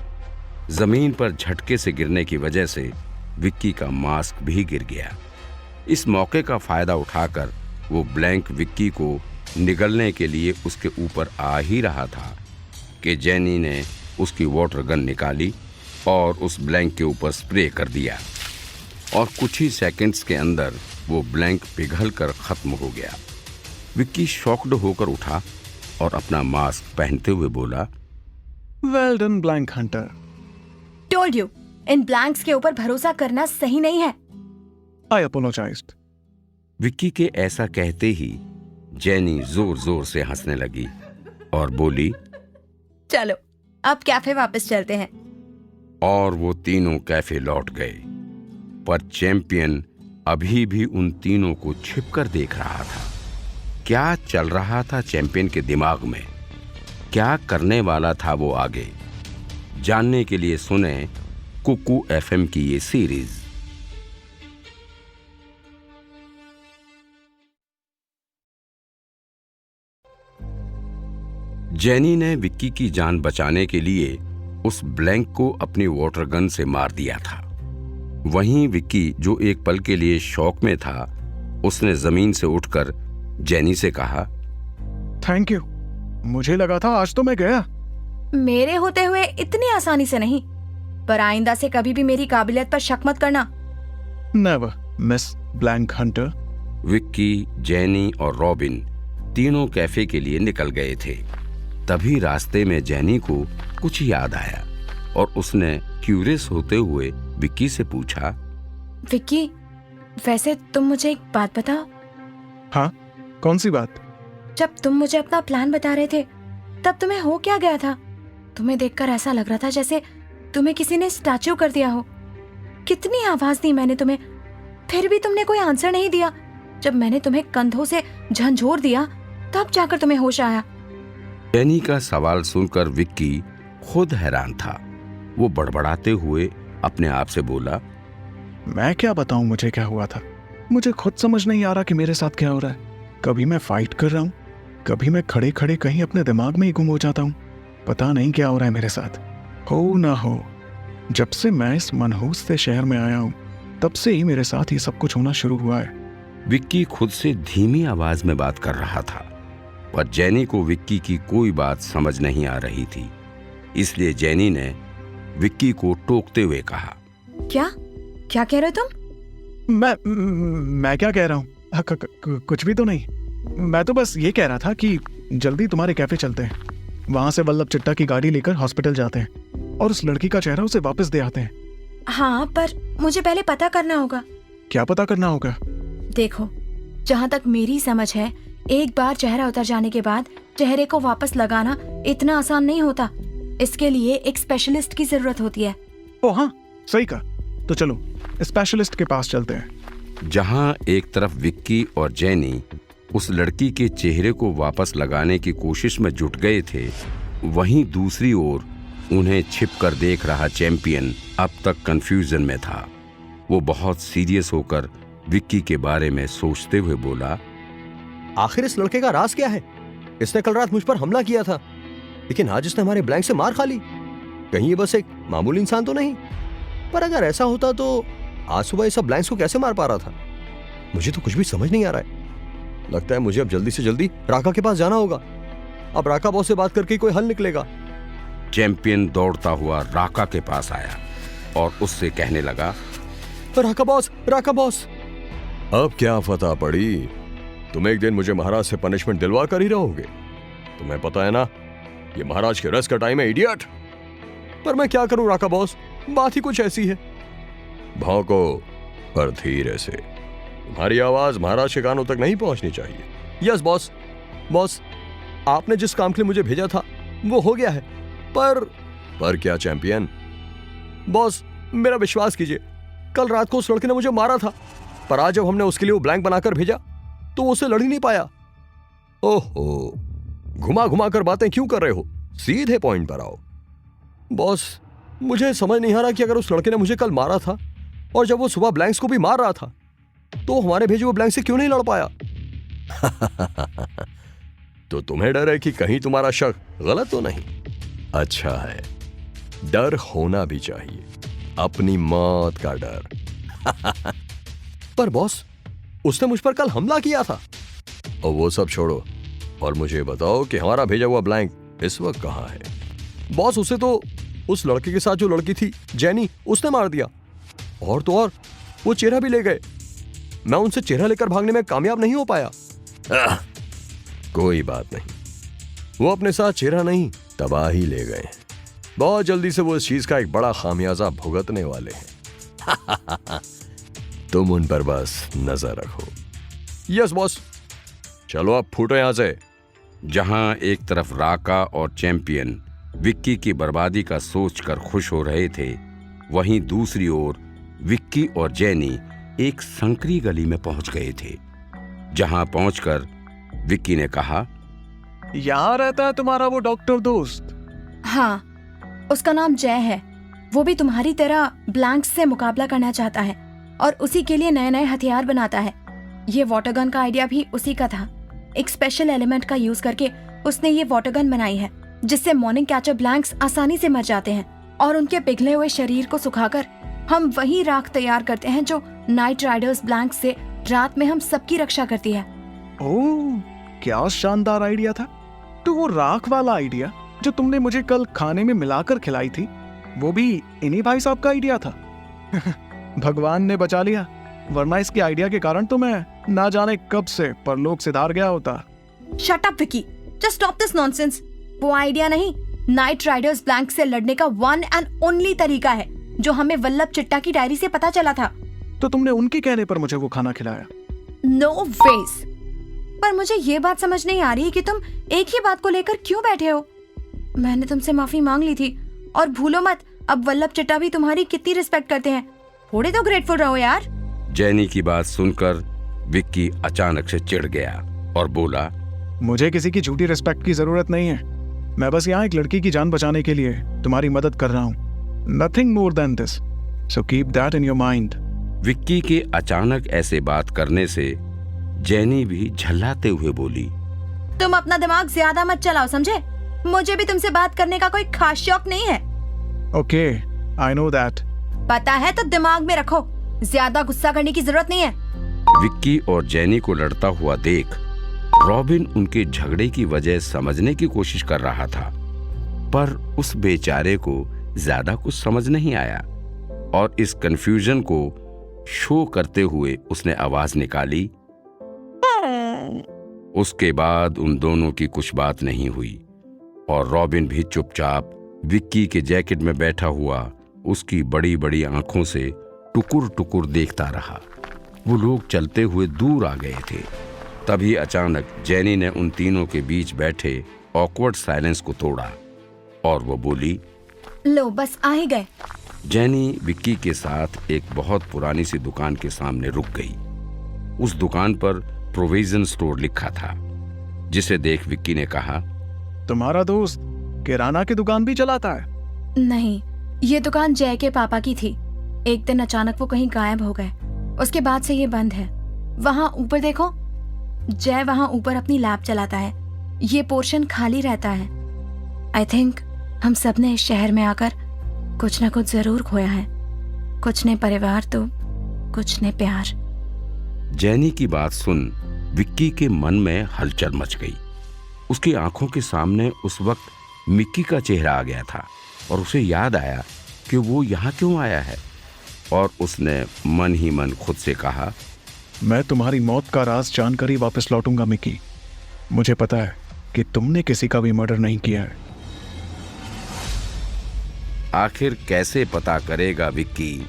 जमीन पर झटके से गिरने की वजह से विक्की का मास्क भी गिर गया। इस मौके का फायदा उठाकर वो ब्लैंक विक्की को निगलने के लिए उसके ऊपर आ ही रहा था कि जेनी ने उसकी वाटर गन निकाली और उस ब्लैंक के ऊपर स्प्रे कर दिया और कुछ ही सेकंड्स के अंदर वो ब्लैंक पिघलकर खत्म हो गया। विक्की शॉक्ड होकर उठा और अपना मास्क पहनते हुए बोला, well done blank Hunter. Told you, in blanks के ऊपर भरोसा करना सही नहीं है। आई अपोलोजाइज्ड। विक्की के ऐसा कहते ही जेनी जोर जोर से हंसने लगी और बोली, चलो अब कैफे वापस चलते हैं। और वो तीनों कैफे लौट गए, पर चैंपियन अभी भी उन तीनों को छिपकर देख रहा था। क्या चल रहा था चैंपियन के दिमाग में, क्या करने वाला था वो आगे, जानने के लिए सुने कुकू एफएम की ये सीरीज। जेनी ने विक्की की जान बचाने के लिए उस ब्लैंक को अपनी वाटर गन से मार दिया था। वहीं विक्की, जो एक पल के लिए शॉक में था, उसने जमीन से उठकर जेनी से कहा, थैंक यू, मुझे लगा था आज तो मैं गया। मेरे होते हुए इतनी आसानी से नहीं, पर आइंदा से कभी भी मेरी काबिलियत पर शक मत करना। Never miss blank Hunter. Vicky, jenny और रॉबिन तीनों कैफे के लिए निकल गए थे। तभी रास्ते में जेनी को कुछ याद आया और उसने क्यूरियस होते हुए विक्की से पूछा, विक्की, वैसे तुम मुझे एक बात बताओ। हाँ, कौन सी बात? जब तुम मुझे अपना प्लान बता रहे थे, तब तुम्हें हो क्या गया था? तुम्हें देखकर ऐसा लग रहा था जैसे तुम्हें किसी ने स्टैच्यू कर दिया हो। कितनी आवाज दी मैंने तुम्हें, फिर भी तुमने कोई आंसर नहीं दिया। जब मैंने तुम्हें कंधों से झंझोर दिया, तब जाकर तुम्हें होश आया। जेनी का सवाल सुनकर विक्की खुद हैरान था। वो बड़बड़ाते हुए अपने आप से बोला, मैं क्या बताऊं मुझे क्या हुआ था। मुझे खुद समझ नहीं आ रहा कि मेरे साथ क्या हो रहा है। कभी मैं फाइट कर रहा हूं, कभी मैं खड़े खड़े कहीं अपने दिमाग में ही गुम हो जाता हूं। पता नहीं क्या हो रहा है मेरे साथ। हो ना हो, जब से मैं इस मनहूस से शहर में आया हूं, तब से ही मेरे साथ ये सब कुछ होना शुरू हुआ है। विक्की खुद से धीमी आवाज में बात कर रहा था, पर जेनी को विक्की की कोई बात समझ नहीं आ रही थी। इसलिए जेनी ने विक्की को टोकते हुए कहा, क्या क्या कह रहे हो तुम? मैं क्या कह रहा हूँ? कुछ भी तो नहीं। मैं तो बस ये कह रहा था कि जल्दी तुम्हारे कैफे चलते हैं, वहां से वल्लभ चिट्टा की गाड़ी लेकर हॉस्पिटल जाते हैं और उस लड़की का चेहरा उसे वापस दे आते हैं। हाँ, पर मुझे पहले पता करना होगा। क्या पता करना होगा? देखो, जहाँ तक मेरी समझ है, एक बार चेहरा उतर जाने के बाद चेहरे को वापस लगाना इतना आसान नहीं होता। इसके लिए एक स्पेशलिस्ट की जरूरत होती है। ओ हाँ, सही कहा। तो चलो स्पेशलिस्ट के पास चलते हैं। जहां एक तरफ विक्की और जेनी उस लड़की के चेहरे को वापस लगाने की कोशिश में जुट गए थे, वहीं दूसरी ओर उन्हें छिपकर देख रहा चैंपियन अब तक कंफ्यूजन में था। वो बहुत सीरियस होकर विक्की के बारे में सोचते हुए बोला, आखिर इस लड़के का राज क्या है? इसने कल रात मुझ पर हमला किया था, लेकिन आज इसने हमारे ब्लैंक से मार खा ली। कहीं ये बस एक मामूली इंसान तो नहीं? पर अगर ऐसा होता तो आज सुबह ये सब ब्लैंक्स को कैसे मार पा रहा था? मुझे तो कुछ भी समझ नहीं आ रहा है। लगता है मुझे अब जल्दी से जल्दी राका के पास जाना होगा। अब राका बॉस से बात करके कोई हल निकलेगा। चैंपियन दौड़ता हुआ राका के पास आया और उससे कहने लगा, राका बॉस, राका बॉस। अब क्या फतह पड़ी? तुम एक दिन मुझे महाराज से पनिशमेंट दिलवा कर ही रहोगे। तुम्हें पता है ना, ये महाराज के रेस्ट का टाइम है, इडियट। पर मैं क्या करूं राका बॉस, बात ही कुछ ऐसी है। भौंको, पर धीरे से। तुम्हारी आवाज महाराज के कानों तक नहीं पहुंचनी चाहिए। Yes boss. बॉस, आपने जिस काम के लिए मुझे भेजा था वो हो गया है। पर क्या चैंपियन? बॉस, मेरा विश्वास कीजिए, कल रात को उस लड़के ने मुझे मारा था, पर आज जब हमने उसके लिए वो ब्लैंक बनाकर भेजा तो वो उससे लड़ ही नहीं पाया। ओहो, घुमा घुमा कर बातें क्यों कर रहे हो? सीधे पॉइंट पर आओ। बॉस, मुझे समझ नहीं आ रहा कि अगर उस लड़के ने मुझे कल मारा था और जब वो सुबह ब्लैंक्स को भी मार रहा था तो हमारे भेजे हुए ब्लैंक से क्यों नहीं लड़ पाया? तो तुम्हें डर है कि कहीं तुम्हारा शक गलत तो नहीं? अच्छा है, डर होना भी चाहिए, अपनी मौत का डर। पर बॉस, उसने मुझ पर कल हमला किया था। और वो सब छोड़ो और मुझे बताओ कि हमारा भेजा हुआ ब्लैंक इस वक्त कहां है? बॉस, उसे तो उस लड़के के साथ जो लड़की थी जेनी, उसने मार दिया। और तो और वो चेहरा भी ले गए। मैं उनसे चेहरा लेकर भागने में कामयाब नहीं हो पाया। कोई बात नहीं, वो अपने साथ चेहरा नहीं, तबाही ले गए। बहुत जल्दी से वो इस चीज का एक बड़ा खामियाजा भुगतने वाले हैं। तुम उन पर बस नजर रखो। Yes boss. चलो अब फूटो यहां से। जहां एक तरफ राका और चैंपियन विक्की की बर्बादी का सोचकर खुश हो रहे थे, वहीं दूसरी ओर विक्की और जेनी एक संकरी गली में पहुंच गए थे। जहां पहुंचकर विक्की ने कहा, यहाँ रहता है तुम्हारा वो डॉक्टर दोस्त? हाँ, उसका नाम जय है। वो भी तुम्हारी तरह ब्लैंक्स से मुकाबला करना चाहता है और उसी के लिए नए नए हथियार बनाता है। ये वाटर गन का आइडिया भी उसी का था। एक स्पेशल एलिमेंट का यूज करके उसने ये वाटर गन बनाई है, जिससे मॉर्निंग कैचर ब्लैंक्स आसानी से मर जाते हैं और उनके पिघले हुए शरीर को सुखाकर हम वही राख तैयार करते हैं जो नाइट राइडर्स ब्लैंक्स से रात में हम सबकी रक्षा करती है। ओह, क्या शानदार आइडिया था। तो वो राख वाला आइडिया जो तुमने मुझे कल खाने में मिलाकर खिलाई थी, वो भी इन्हीं भाई साहब का आइडिया था। भगवान ने बचा लिया, वरना इसके आइडिया के कारण तो मैं ना जाने कब से परलोक से धार गया होता। Shut up Vicky, just stop this nonsense. वो आइडिया नहीं, नाइट राइडर्स ब्लैंक से लड़ने का वन एंड ओनली तरीका है, जो हमें वल्लभ चिट्टा की डायरी से पता चला था। तो तुमने उनके कहने पर मुझे वो खाना खिलाया? No veg. पर मुझे ये बात समझ नहीं आ रही कि तुम एक ही बात को लेकर क्यों बैठे हो। मैंने तुमसे माफी मांग ली थी, और भूलो मत, अब वल्लभ चिट्टा भी तुम्हारी कितनी रिस्पेक्ट करते हैं। थोड़े तो ग्रेटफुल रहो यार। जेनी की बात सुनकर विक्की अचानक से चिढ़ गया और बोला, मुझे किसी की झूठी रिस्पेक्ट की जरूरत नहीं है। मैं बस यहाँ एक लड़की की जान बचाने के लिए तुम्हारी मदद कर रहा हूँ। Nothing more than this, so keep that in your mind. Vicky के अचानक ऐसे बात करने से जेनी भी झल्लाते हुए बोली, तुम अपना दिमाग ज्यादा मत चलाओ, समझे? मुझे भी तुमसे बात करने का कोई खास शौक नहीं है। Okay, I know that. पता है तो दिमाग में रखो, ज्यादा गुस्सा करने की जरूरत नहीं है। विक्की और जेनी को लड़ता हुआ देख रॉबिन उनके झगड़े की वजह समझने की कोशिश कर रहा था, पर उस बेचारे को ज्यादा कुछ समझ नहीं आया और इस कंफ्यूजन को शो करते हुए उसने आवाज निकाली। उसके बाद उन दोनों की कुछ बात नहीं हुई और रॉबिन भी चुपचाप विक्की के जैकेट में बैठा हुआ उसकी बड़ी बड़ी आंखों से टुकुर टुकुर देखता रहा। वो लोग चलते हुए दूर आ गए थे। तभी अचानक जेनी ने उन तीनों के बीच बैठे ऑकवर्ड साइलेंस को तोड़ा और वो बोली, लो बस आ ही गए। जेनी विक्की के साथ एक बहुत पुरानी सी दुकान के सामने रुक गई। उस दुकान पर प्रोविजन स्टोर लिखा था, जिसे देख विक्की ने कहा, तुम्हारा दोस्त किराना की दुकान भी चलाता है? नहीं, ये दुकान जय के पापा की थी। एक दिन अचानक वो कहीं गायब हो गए। उसके बाद से ये बंद है। वहां ऊपर देखो, जय वहां ऊपर अपनी लैब चलाता है। ये पोर्शन खाली रहता है। आई थिंक हम सब ने इस शहर में आकर कुछ ना कुछ जरूर खोया है। कुछ ने परिवार तो कुछ ने प्यार। जैनी की बात सुन विक्की के मन में हलचल मच गई। उसकी आंखों के सामने उस वक्त मिक्की का चेहरा आ गया था और उसे याद आया कि वो यहाँ क्यों आया है। और उसने मन ही मन खुद से कहा, मैं तुम्हारी मौत का राज जानकर ही वापस लौटूंगा मिकी। मुझे पता है कि तुमने किसी का भी मर्डर नहीं किया है। आखिर कैसे पता करेगा विक्की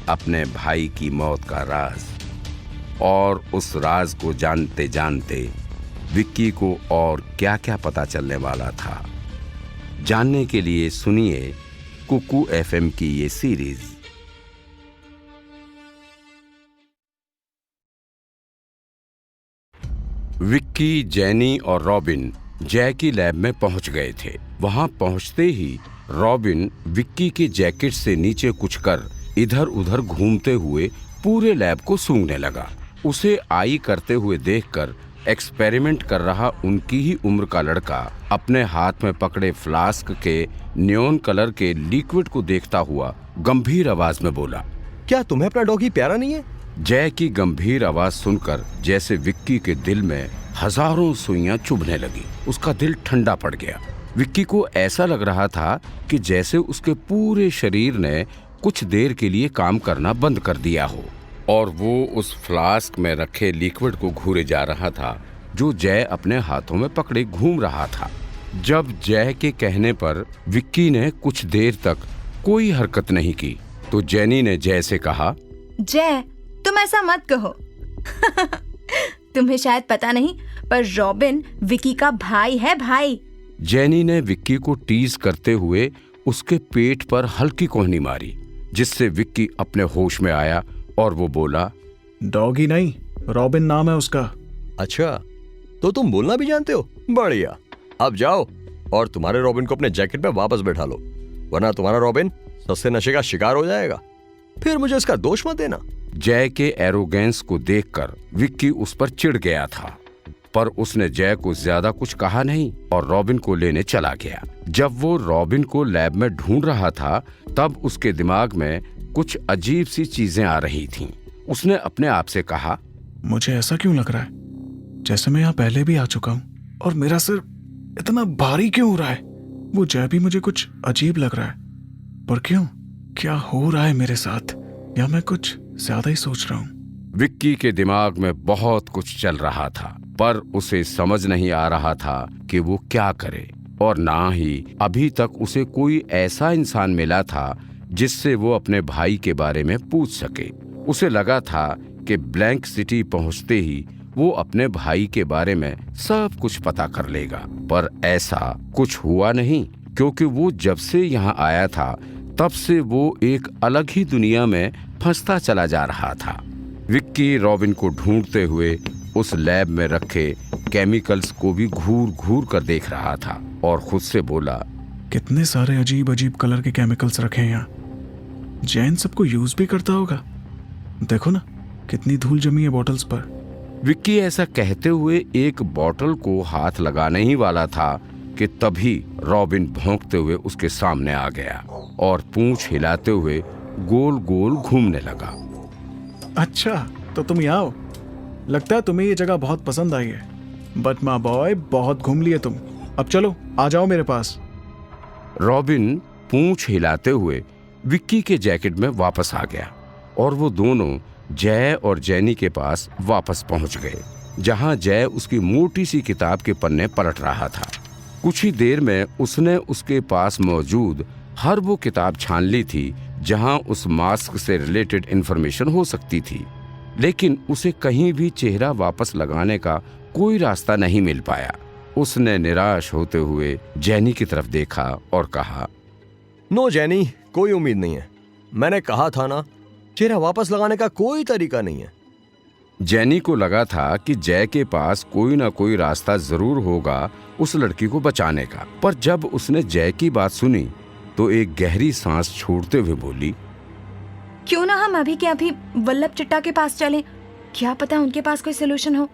अपने भाई की मौत का राज। और उस राज को जानते जानते विक्की को और क्या क्या पता चलने वाला था, जानने के लिए सुनिए कुकू एफएम की ये सीरीज। विक्की, जैनी और रॉबिन जय की लैब में पहुंच गए थे। वहां पहुंचते ही रॉबिन विक्की के जैकेट से नीचे कुछ कर इधर उधर घूमते हुए पूरे लैब को सूंघने लगा। उसे आई करते हुए देखकर एक्सपेरिमेंट कर रहा उनकी ही उम्र का लड़का अपने हाथ में पकड़े फ्लास्क के नियॉन कलर के लिक्विड को देखता हुआ गंभीर आवाज में बोला, क्या तुम्हें अपना डॉगी प्यारा नहीं है? जय की गंभीर आवाज सुनकर जैसे विक्की के दिल में हजारों सुइयां चुभने लगी। उसका दिल ठंडा पड़ गया। विक्की को ऐसा लग रहा था कि जैसे उसके पूरे शरीर ने कुछ देर के लिए काम करना बंद कर दिया हो और वो उस फ्लास्क में रखे लिक्विड को घूरे जा रहा था जो जय अपने हाथों में पकड़े घूम रहा था। जब जय के कहने पर विक्की ने कुछ देर तक कोई हरकत नहीं की तो जैनी ने जय से कहा, जय, तुम ऐसा मत कहो। तुम्हें शायद पता नहीं, पर रॉबिन विक्की का भाई है, भाई। जैनी ने विक्की को टीज करते हुए उसके पेट पर हल्की कोहनी मारी, जिससे विक्की अपने होश में आया और वो बोला, डॉगी नहीं, रॉबिन नाम है उसका। अच्छा, तो तुम बोलना भी जानते हो? बढ़िया। अब जाओ और तुम्हारे रॉबिन को अपने जैकेट में वापस बैठा लो, वरना तुम्हारा रॉबिन सस्ते नशे का शिकार हो जाएगा। फिर मुझे इसका दोष मत देना। जय के एरोगेंस को देखकर विक्की उस पर चिढ़ गया था, पर उसने जय को ज्यादा कुछ कहा नहीं और रॉबिन को लेने चला गया। जब वो रॉबिन को लैब में ढूंढ रहा था तब उसके दिमाग में कुछ अजीब सी चीजें आ रही थीं। उसने अपने आप से कहा, मुझे ऐसा क्यों लग रहा है जैसे मैं यहाँ पहले भी आ चुका हूँ और मेरा सिर इतना भारी क्यों हो रहा है? वो जय भी मुझे कुछ अजीब लग रहा है, पर क्यों? क्या हो रहा है मेरे साथ? या मैं कुछ ज्यादा ही सोच रहा हूँ? विक्की के दिमाग में बहुत कुछ चल रहा था, पर उसे समझ नहीं आ रहा था कि वो क्या करे। और ना ही अभी तक उसे कोई ऐसा इंसान मिला था जिससे वो अपने भाई के बारे में पूछ सके। उसे लगा था कि ब्लैंक सिटी पहुंचते ही वो अपने भाई के बारे में सब कुछ पता कर लेगा, पर ऐसा कुछ हुआ नहीं, क्योंकि वो जब से यहाँ आया था तब से वो एक अलग ही दुनिया में फंसता चला जा रहा था। विक्की रॉबिन को ढूंढते हुए उस लैब में रखे केमिकल्स को भी घूर घूर कर देख रहा था और खुद से बोला, कितने सारे अजीब अजीब कलर के केमिकल्स रखे हैं यहाँ। जैन सबको यूज भी करता होगा। देखो ना, कितनी धूल जमी है बॉटल्स पर। विक्की ऐसा कहते हुए एक बॉटल को हाथ लगाने ही वाला था कि तभी रॉबिन भौंकते हुए उसके सामने आ गया और पूंछ हिलाते हुए गोल गोल घूमने लगा। अच्छा, तो तुम यहाँ हो। लगता है तुम्हें ये जगह बहुत पसंद आई है। बट माय बॉय, बहुत घूम लिए तुम। अब चलो, आ जाओ मेरे पास। रॉबिन पूंछ हिलाते हुए विक्की के जैकेट में वापस आ गया और वो दोनों जय और जैनी के पास वापस पहुंच गए, जहां जय उसकी मोटी सी किताब के पन्ने पलट रहा था। कुछ ही देर में उसने उसके पास मौजूद हर वो किताब छान ली थी जहां उस मास्क से रिलेटेड इंफॉर्मेशन हो सकती थी, लेकिन उसे कहीं भी चेहरा वापस लगाने का कोई रास्ता नहीं मिल पाया। उसने निराश होते हुए जैनी की तरफ देखा और कहा, नो जैनी, कोई उम्मीद नहीं है। मैंने कहा था ना, चेहरा वापस लगाने का कोई तरीका नहीं है। जैनी को लगा था कि जय के पास कोई ना कोई रास्ता जरूर होगा उस लड़की को बचाने का, पर जब उसने जय की बात सुनी तो एक गहरी सांस छोड़ते हुए बोली, क्यों ना हम अभी के अभी वल्लभ चिट्टा के पास चलें, क्या पता उनके पास कोई सोल्यूशन हो।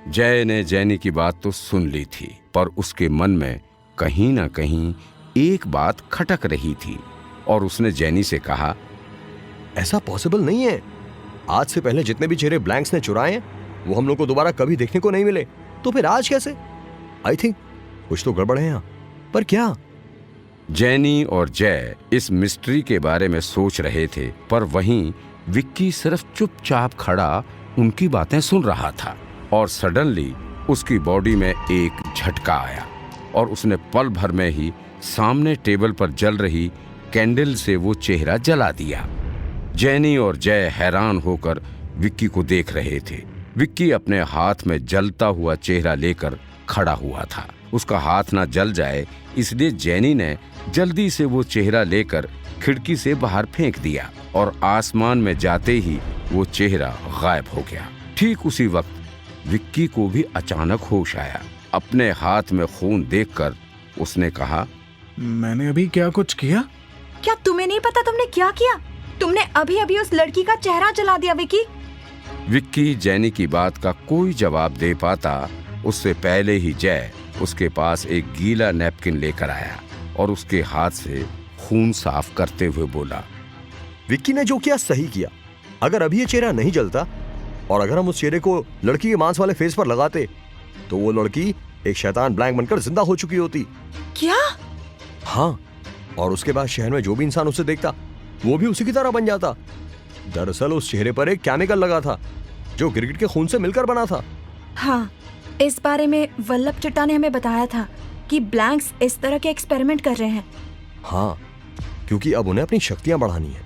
जय ने जैनी की बात तो सुन ली थी, पर उसके मन में कहीं ना कहीं एक बात खटक रही थी और उसने जैनी से कहा, ऐसा पॉसिबल नहीं है। आज से पहले जितने भी चेहरे ब्लैंक्स ने चुराए हैं वो हम लोग को दोबारा कभी देखने को नहीं मिले, तो फिर आज कैसे? आई थिंक कुछ तो गड़बड़ है यहाँ, पर क्या? जैनी और जय इस मिस्ट्री के बारे में सोच रहे थे, पर वहीं विक्की सिर्फ चुपचाप खड़ा उनकी बातें सुन रहा था और सडनली उसकी बॉडी में एक झटका आया और उसने पल भर में ही सामने टेबल पर जल रही कैंडल से वो चेहरा जला दिया। जैनी और जय हैरान होकर विक्की को देख रहे थे। विक्की अपने हाथ में जलता हुआ चेहरा लेकर खड़ा हुआ था। उसका हाथ ना जल जाए इसलिए जैनी ने जल्दी से वो चेहरा लेकर खिड़की से बाहर फेंक दिया और आसमान में जाते ही वो चेहरा गायब हो गया। ठीक उसी वक्त विक्की को भी अचानक होश आया। अपने हाथ में खून देखकर उसने कहा, मैंने अभी क्या कुछ किया? क्या तुम्हें नहीं पता तुमने क्या किया? तुमने अभी अभी उस लड़की का चेहरा जला दिया विक्की। विक्की जैनी की बात का कोई जवाब दे पाता उससे पहले ही जय उसके पास एक गीला नैपकिन लेकर आया और उसके हाथ से खून साफ करते हुए बोला, विक्की ने जो किया सही किया। अगर अभी ये चेहरा नहीं जलता और अगर हम उस चेहरे को लड़की के मांस वाले फेस पर लगाते तो वो लड़की एक शैतान ब्लैंक बनकर जिंदा हो चुकी होती। क्या? हाँ, और उसके बाद शहर में जो भी इंसान उसे देखता वो भी उसी की तरह बन जाता। दरअसल उस चेहरे पर एक केमिकल लगा था जो गिरगिट के खून से मिलकर बना था। हाँ, इस बारे में वल्लभ चिट्टा ने हमें बताया था कि ब्लैंक्स इस तरह के एक्सपेरिमेंट कर रहे हैं। हाँ, क्योंकि अब उन्हें अपनी शक्तियां बढ़ानी है,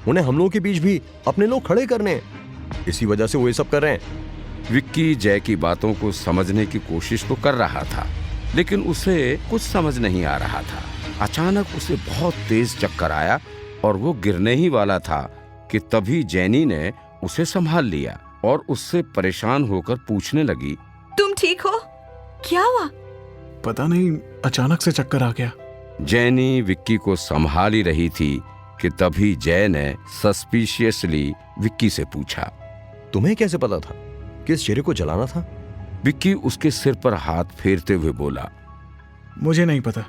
उन्हें हम लोगों के बीच भी अपने लोग खड़े करने हैं। इसी वजह से वो ये सब कर रहे हैं। विक्की जय की बातों को समझने की कोशिश तो कर रहा था, लेकिन उसे कुछ समझ नहीं आ रहा था। अचानक उसे बहुत तेज चक्कर आया और वो गिरने ही वाला था कि तभी जैनी ने उसे संभाल लिया और उससे परेशान होकर पूछने लगी, तुम ठीक हो? क्या हुआ? पता नहीं, अचानक से चक्कर आ गया। जैनी विक्की को संभाल ही रही थी कि तभी जय ने सस्पिशियसली विक्की से पूछा, तुम्हें कैसे पता था कि इस चेहरे को जलाना था? विक्की उसके सिर पर हाथ फेरते हुए बोला, मुझे नहीं पता,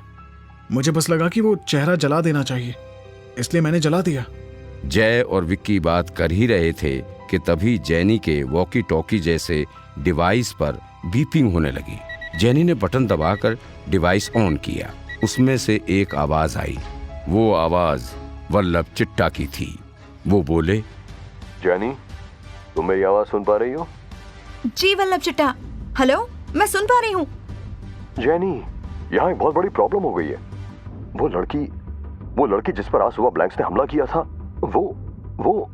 मुझे बस लगा कि वो चेहरा जला देना चाहिए, इसलिए मैंने जला दिया। जय और विक्की बात कर ही रहे थे कि तभी जैनी के वॉकी टॉकी जैसे डिवाइस पर बीपिंग होने लगी। जैनी ने बटन दबाकर डिवाइस ऑन किया। उसमें से एक आवाज आई। वो आवाज वल्लभ चिट्टा की थी। वो बोले, जैनी, तुम मेरी आवाज सुन पा रही हो? जी वल्लभ चिट्टा, हेलो, मैं सुन पा रही हूँ। जैनी, यहाँ एक बहुत बड़ी प्रॉब्लम हो गई है। वो लड़की जिस पर आज सुबह ब्लैंक्स ने हमला किया था, वो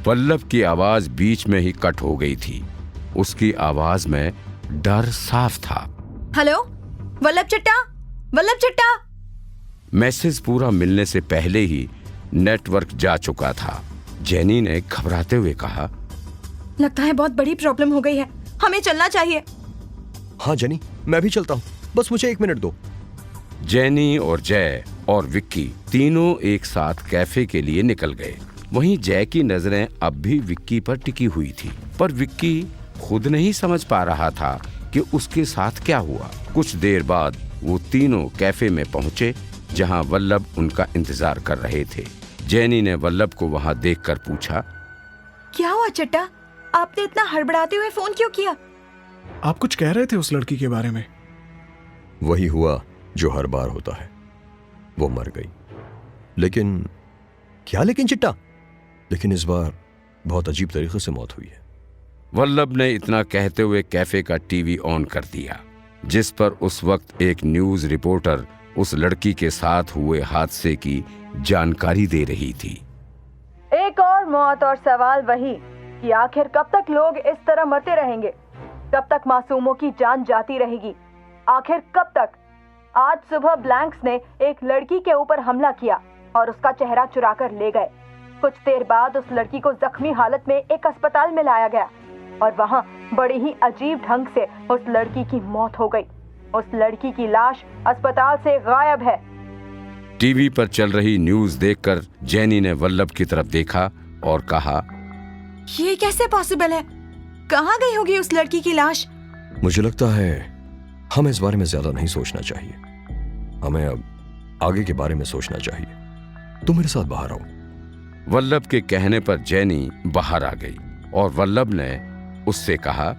वल्लभ की आवाज बीच में ही कट हो गई थी। उसकी आवाज में डर साफ था। हेलो वल्लभ चिट्टा, वल्लभ चिट्टा। मैसेज पूरा मिलने से पहले ही नेटवर्क जा चुका था। जैनी ने घबराते हुए कहा, लगता है बहुत बड़ी प्रॉब्लम हो गई है, हमें चलना चाहिए। हाँ जैनी, मैं भी चलता हूँ, बस मुझे 1 मिनट दो। जैनी और जय और विक्की तीनों एक साथ कैफे के लिए निकल गए। वहीं जय की नजरें अब भी विक्की पर टिकी हुई थी, पर विक्की खुद नहीं समझ पा रहा था कि उसके साथ क्या हुआ। कुछ देर बाद वो तीनों कैफे में पहुंचे जहां वल्लभ उनका इंतजार कर रहे थे। जैनी ने वल्लभ को वहां देखकर पूछा, क्या हुआ चिट्टा, आपने इतना हड़बड़ाते हुए फोन क्यों किया? आप कुछ कह रहे थे उस लड़की के बारे में। वही हुआ जो हर बार होता है, वो मर गई। लेकिन क्या लेकिन चिट्टा? लेकिन इस बार बहुत अजीब तरीके से मौत हुई है। वल्लभ ने इतना कहते हुए कैफे का टीवी ऑन कर दिया, जिस पर उस वक्त एक न्यूज रिपोर्टर उस लड़की के साथ हुए हादसे की जानकारी दे रही थी। एक और मौत और सवाल वही कि आखिर कब तक लोग इस तरह मरते रहेंगे? कब तक मासूमों की जान जाती रहेगी? आखिर कब तक? आज सुबह ब्लैंक्स ने एक लड़की के ऊपर हमला किया और उसका चेहरा चुरा कर ले गए। कुछ देर बाद उस लड़की को जख्मी हालत में एक अस्पताल में लाया गया और वहां बड़ी ही अजीब ढंग से उस लड़की की मौत हो गई। उस लड़की की लाश अस्पताल से गायब है। टीवी पर चल रही न्यूज देखकर जेनी ने वल्लभ की तरफ देखा और कहा, ये कैसे पॉसिबल है? कहाँ गई होगी उस लड़की की लाश? मुझे लगता है हमें इस बारे में ज्यादा नहीं सोचना चाहिए। हमें अब आगे के बारे में सोचना चाहिए। तुम मेरे साथ बाहर आओ। वल्लभ के कहने पर जेनी बाहर आ गई और वल्लभ ने उससे कहा,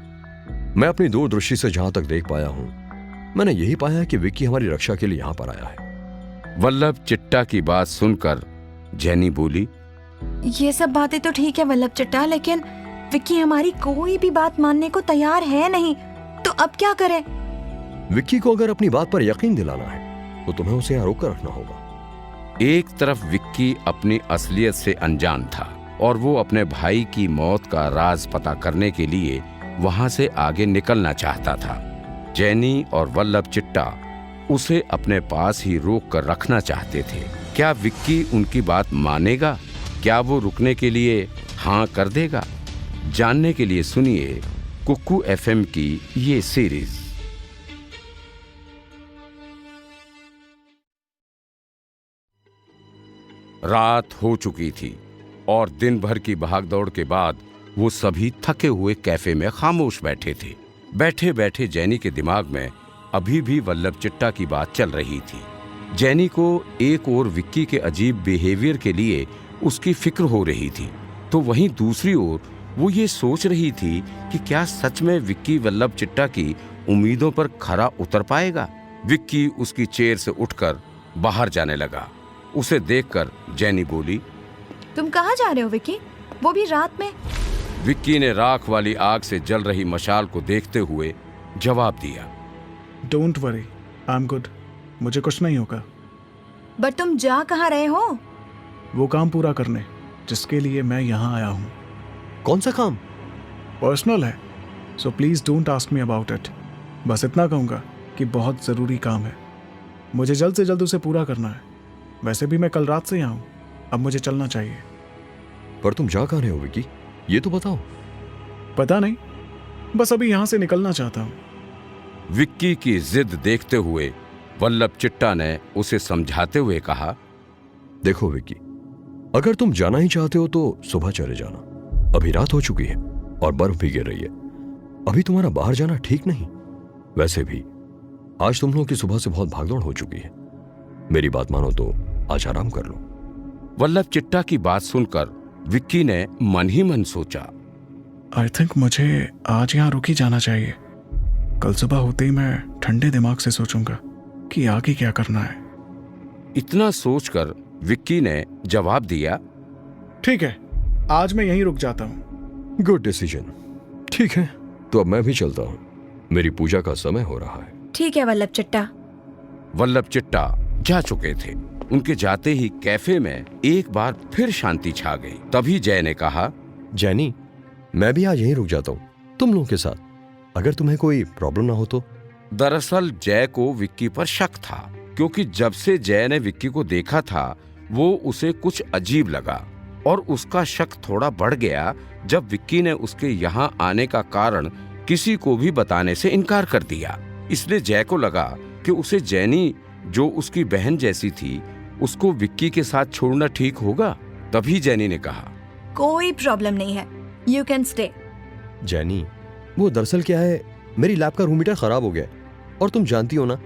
मैं अपनी दूरदृष्टि से जहां तक देख पाया हूं, मैंने यही पाया है कि विक्की हमारी रक्षा के लिए यहां पर आया है। वल्लभ चिट्टा की बात सुनकर जेनी बोली, ये सब बातें तो ठीक है वल्लभ चिट्टा, लेकिन विक्की हमारी कोई भी बात मानने को तैयार है नहीं, तो अब क्या करें? विक्की को अगर अपनी बात पर यकीन दिलाना है तो तुम्हें उसे यहां रोक कर रखना होगा। एक तरफ विक्की अपनी असलियत से अनजान था और वो अपने भाई की मौत का राज पता करने के लिए वहां से आगे निकलना चाहता था। जेनी और वल्लभ चिट्टा उसे अपने पास ही रोक कर रखना चाहते थे। क्या विक्की उनकी बात मानेगा? क्या वो रुकने के लिए हाँ कर देगा? जानने के लिए सुनिए कुक्कू एफएम की ये सीरीज। रात हो चुकी थी और दिन भर की भागदौड़ के बाद वो सभी थके हुए कैफे में खामोश बैठे थे। बैठे बैठे जेनी के दिमाग में अभी भी वल्लभ चिट्टा की बात चल रही थी। जेनी को एक ओर विक्की के अजीब बिहेवियर के लिए उसकी फिक्र हो रही थी, तो वहीं दूसरी ओर वो ये सोच रही थी कि क्या सच में विक्की वल्लभ चिट्टा की उम्मीदों पर खरा उतर पाएगा। विक्की उसकी चेयर से उठकर बाहर जाने लगा। उसे देखकर जेनी बोली, तुम कहाँ जा रहे हो विक्की, वो भी रात में? विक्की ने राख वाली आग से जल रही मशाल को देखते हुए जवाब दिया, don't worry, I am good, मुझे कुछ नहीं होगा। बट तुम जा कहाँ रहे हो? वो काम पूरा करने जिसके लिए मैं यहाँ आया हूँ। कौन सा काम? पर्सनल है, so please don't ask me about it. बस इतना कहूँगा कि बहुत ज़रूरी काम है, मुझे जल्द से जल्द उसे पूरा करना है। वैसे भी मैं कल रात से यहाँ हूँ, अब मुझे चलना चाहिए। पर तुम जा कहाँ रहे हो विक्की, ये तो बताओ। पता नहीं, बस अभी यहाँ से निकलना चाहता हूँ। विक्की की जिद देखते हुए वल्लभ चिट्टा ने उसे समझाते हुए कहा, देखो विक्की, अगर तुम जाना ही चाहते हो तो सुबह चले जाना। अभी रात हो चुकी है और बर्फ भी गिर रही है। अभी तुम्हारा बाहर जाना ठीक नहीं। वैसे भी आज तुम लोगों की सुबह से बहुत भागदौड़ हो चुकी है। मेरी बात मानो तो आज आराम कर लो। वल्लभ चिट्टा की बात सुनकर विक्की ने मन ही मन सोचा, आई थिंक मुझे आज यहाँ रुक ही जाना चाहिए। कल सुबह होते ही मैं ठंडे दिमाग से सोचूंगा कि आगे क्या करना है। इतना सोचकर विक्की ने जवाब दिया, ठीक है, आज मैं यहीं रुक जाता हूँ। Good decision. ठीक है, तो अब मैं भी चलता हूँ, मेरी पूजा का समय हो रहा है। ठीक है वल्लभ चिट्टा। वल्लभ चिट्टा जा चुके थे। उनके जाते ही कैफे में एक बार फिर शांति छा गई। तभी जय ने कहा, जेनी, मैं भी आज यहीं रुक जाता हूँ तुम लोगों के साथ, अगर तुम्हें कोई प्रॉब्लम ना हो तो। दरअसल जय को विक्की पर शक था, क्योंकि जब से जय ने विक्की को देखा था वो उसे कुछ अजीब लगा और उसका शक थोड़ा बढ़ गया जब विक्की ने उसके यहाँ आने का कारण किसी को भी बताने से इनकार कर दिया। इसलिए जय को लगा कि उसे जेनी, जो उसकी बहन जैसी थी, उसको विक्की के साथ छोड़ना ठीक होगा। तभी जेनी ने कहा, कोई प्रॉब्लम नहीं है, यू कैन स्टे। जेनी, वो दरअसल क्या है, मेरी लैब का रूम हीटर खराब हो गया है और तुम जानती हो ना,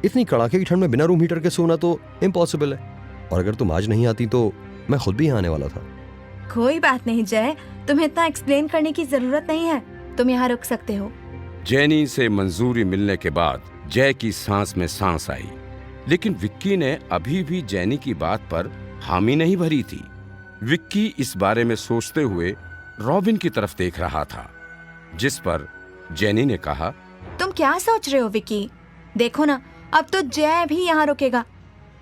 इतनी कड़ाके की ठंड में बिना रूम हीटर के सोना तो इम्पॉसिबल है। और अगर तुम आज नहीं आती तो मैं खुद भी यहाँ आने वाला था। कोई बात नहीं जय, तुम्हें इतना एक्सप्लेन करने की जरूरत नहीं है, तुम यहाँ रुक सकते हो। जेनी से मंजूरी मिलने के बाद जय की सांस में सांस आई, लेकिन विक्की ने अभी भी जेनी की बात पर हामी नहीं भरी थी। विक्की इस बारे में सोचते हुए रॉबिन की तरफ देख रहा था, जिस पर जेनी ने कहा, तुम क्या सोच रहे हो विक्की? देखो ना, अब तो जय भी यहाँ रुकेगा।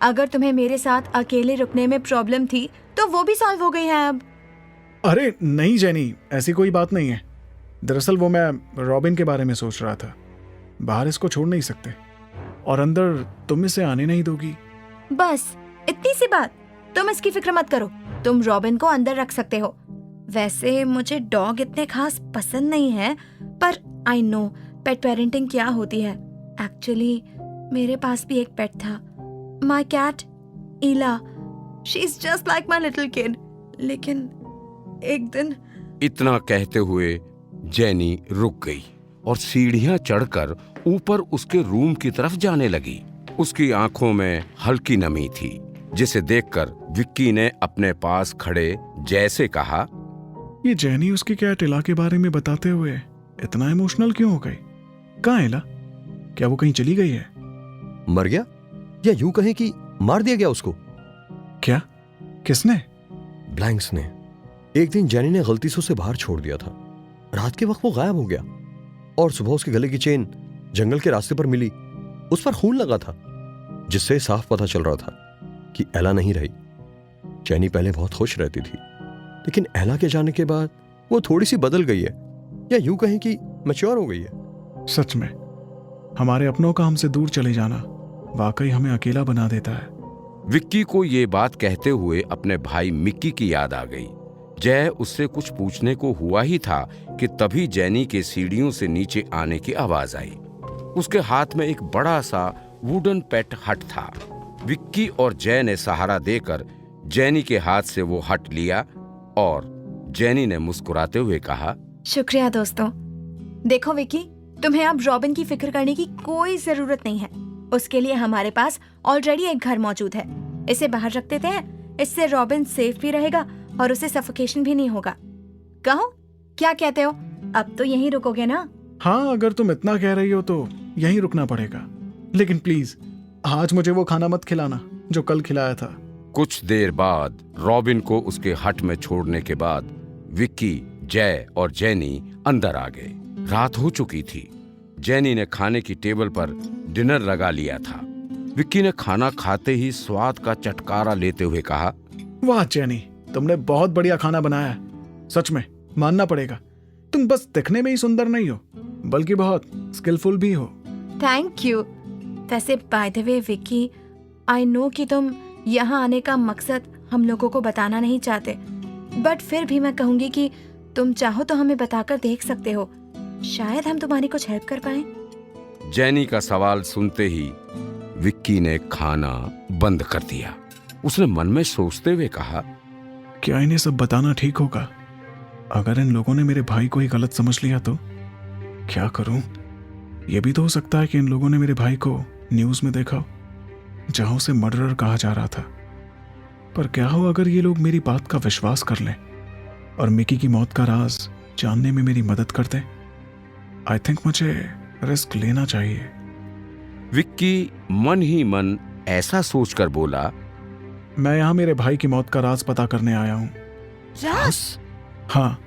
अगर तुम्हें मेरे साथ अकेले रुकने में प्रॉब्लम थी तो वो भी सॉल्व हो गई है अब। अरे नहीं जेनी, ऐसी कोई बात नहीं है। दरअसल वो मैं रॉबिन के बारे में सोच रहा था। बाहर इसको छोड़ नहीं सकते और अंदर तुम इसे आने नहीं दोगी। बस इतनी सी बात, तुम इसकी फिक्र मत करो, तुम रॉबिन को अंदर रख सकते हो। वैसे मुझे डॉग इतने खास पसंद नहीं है, पर आई नो पेट पेरेंटिंग क्या होती है। एक्चुअली मेरे पास भी एक पेट था, my cat Ila, she is just like my little kid. लेकिन एक दिन इतना कहते हुए जेनी रुक गई और सीढ़ियां चढ़कर ऊपर उसके रूम की तरफ जाने लगी। उसकी आंखों में हल्की नमी थी, जिसे देखकर विक्की ने अपने पास खड़े जय से कहा, ये जेनी उसकी कैट इला के बारे में बताते हुए इतना इमोशनल क्यों हो गई? कहाँ है इला? क्या वो कहीं चली गई है? मर गया, या यूं कहें कि मार दिया गया उसको। क्या? किसने? ब्लैंक्स ने। एक दिन जेनी ने गलती से उसे बाहर छोड़ दिया था। रात के वक्त वो गायब हो गया और सुबह उसके गले की चेन जंगल के रास्ते पर मिली। उस पर खून लगा था, जिससे साफ पता चल रहा था कि एला नहीं रही। जेनी पहले बहुत खुश रहती थी, लेकिन एला के जाने के बाद वो थोड़ी सी बदल गई है, या यूं कहें कि मैच्योर हो गई है। सच में हमारे अपनों का हमसे दूर चले जाना वाकई हमें अकेला बना देता है। विक्की को ये बात कहते हुए अपने भाई मिक्की की याद आ गई। जय उससे कुछ पूछने को हुआ ही था कि तभी जेनी के सीढ़ियों से नीचे आने की आवाज आई। उसके हाथ में एक बड़ा सा वुडन पेट हट था। विक्की और जय ने सहारा देकर जेनी के हाथ से वो हट लिया और जेनी ने मुस्कुराते हुए कहा, शुक्रिया दोस्तों। देखो विक्की, तुम्हें अब रॉबिन की फिक्र करने की कोई जरूरत नहीं है। उसके लिए हमारे पास ऑलरेडी एक घर मौजूद है। इसे बाहर रख देते हैं, इससे रॉबिन सेफ भी रहेगा और उसे सफोकेशन भी नहीं होगा। कहो, क्या कहते हो? अब तो यहीं रुकोगे ना? हाँ, अगर तुम इतना कह रही हो तो यहीं रुकना पड़ेगा, लेकिन प्लीज आज मुझे वो खाना मत खिलाना जो कल खिलाया था। कुछ देर बाद रॉबिन को उसके हट में छोड़ने के बाद विक्की, जय और जेनी अंदर आ गए। रात हो चुकी थी। जेनी ने खाने की टेबल पर डिनर लगा लिया था। विक्की ने खाना खाते ही स्वाद का चटकारा लेते हुए कहा, वाह जेनी, तुमने बहुत बढ़िया खाना बनाया है। सच में मानना पड़ेगा, तुम बस दिखने में ही सुंदर नहीं हो, बल्कि बहुत स्किलफुल भी हो। Thank you. वैसे by the way Vicky, I know कि तुम यहाँ आने का मकसद हम लोगों को बताना नहीं चाहते, बट फिर भी मैं कहूंगी कि तुम चाहो तो हमें बताकर देख सकते हो। शायद हम तुम्हारी कुछ हेल्प कर पाए। जेनी का सवाल सुनते ही विक्की ने खाना बंद कर दिया। उसने मन में सोचते हुए कहा, क्या इन्हें सब बताना ठीक होगा? अगर इन लोगों ने मेरे भाई को ही गलत समझ लिया तो क्या करूं? यह भी तो हो सकता है कि इन लोगों ने मेरे भाई को न्यूज में देखा हो, जहां उसे मर्डरर कहा जा रहा था। पर क्या हो अगर ये लोग मेरी बात का विश्वास कर लें और मिकी की मौत का राज जानने में मेरी मदद कर दें? आई थिंक मुझे रिस्क लेना चाहिए। विक्की मन ही मन ऐसा सोचकर बोला, मैं यहाँ मेरे भाई की मौत का राज पता करने आया हूँ। राज? हाँ,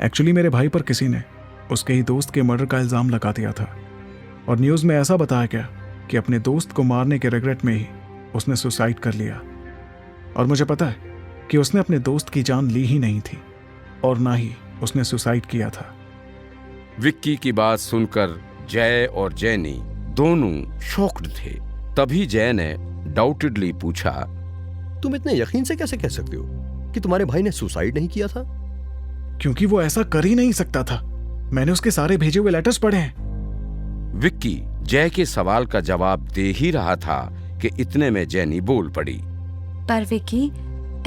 एक्चुअली मेरे भाई पर किसी ने उसके ही दोस्त के मर्डर का इल्जाम लगा दिया था और न्यूज में ऐसा बताया गया कि अपने दोस्त को मारने के रिग्रेट में ही उसने सुसाइड कर लिया। और मुझे पता है कि उसने अपने दोस्त की जान ली ही नहीं थी और ना ही उसने सुसाइड किया था। विक्की की बात सुनकर जय और जेनी दोनों शॉक्ड थे। तभी जय ने डाउटेडली पूछा, तुम इतने यकीन से कैसे कह सकते हो कि तुम्हारे भाई ने सुसाइड नहीं किया था? क्योंकि वो ऐसा कर ही नहीं सकता था। मैंने उसके सारे भेजे हुए लेटर्स पढ़े हैं। विक्की जय के सवाल का जवाब दे ही रहा था कि इतने में जेनी बोल पड़ी, पर विक्की,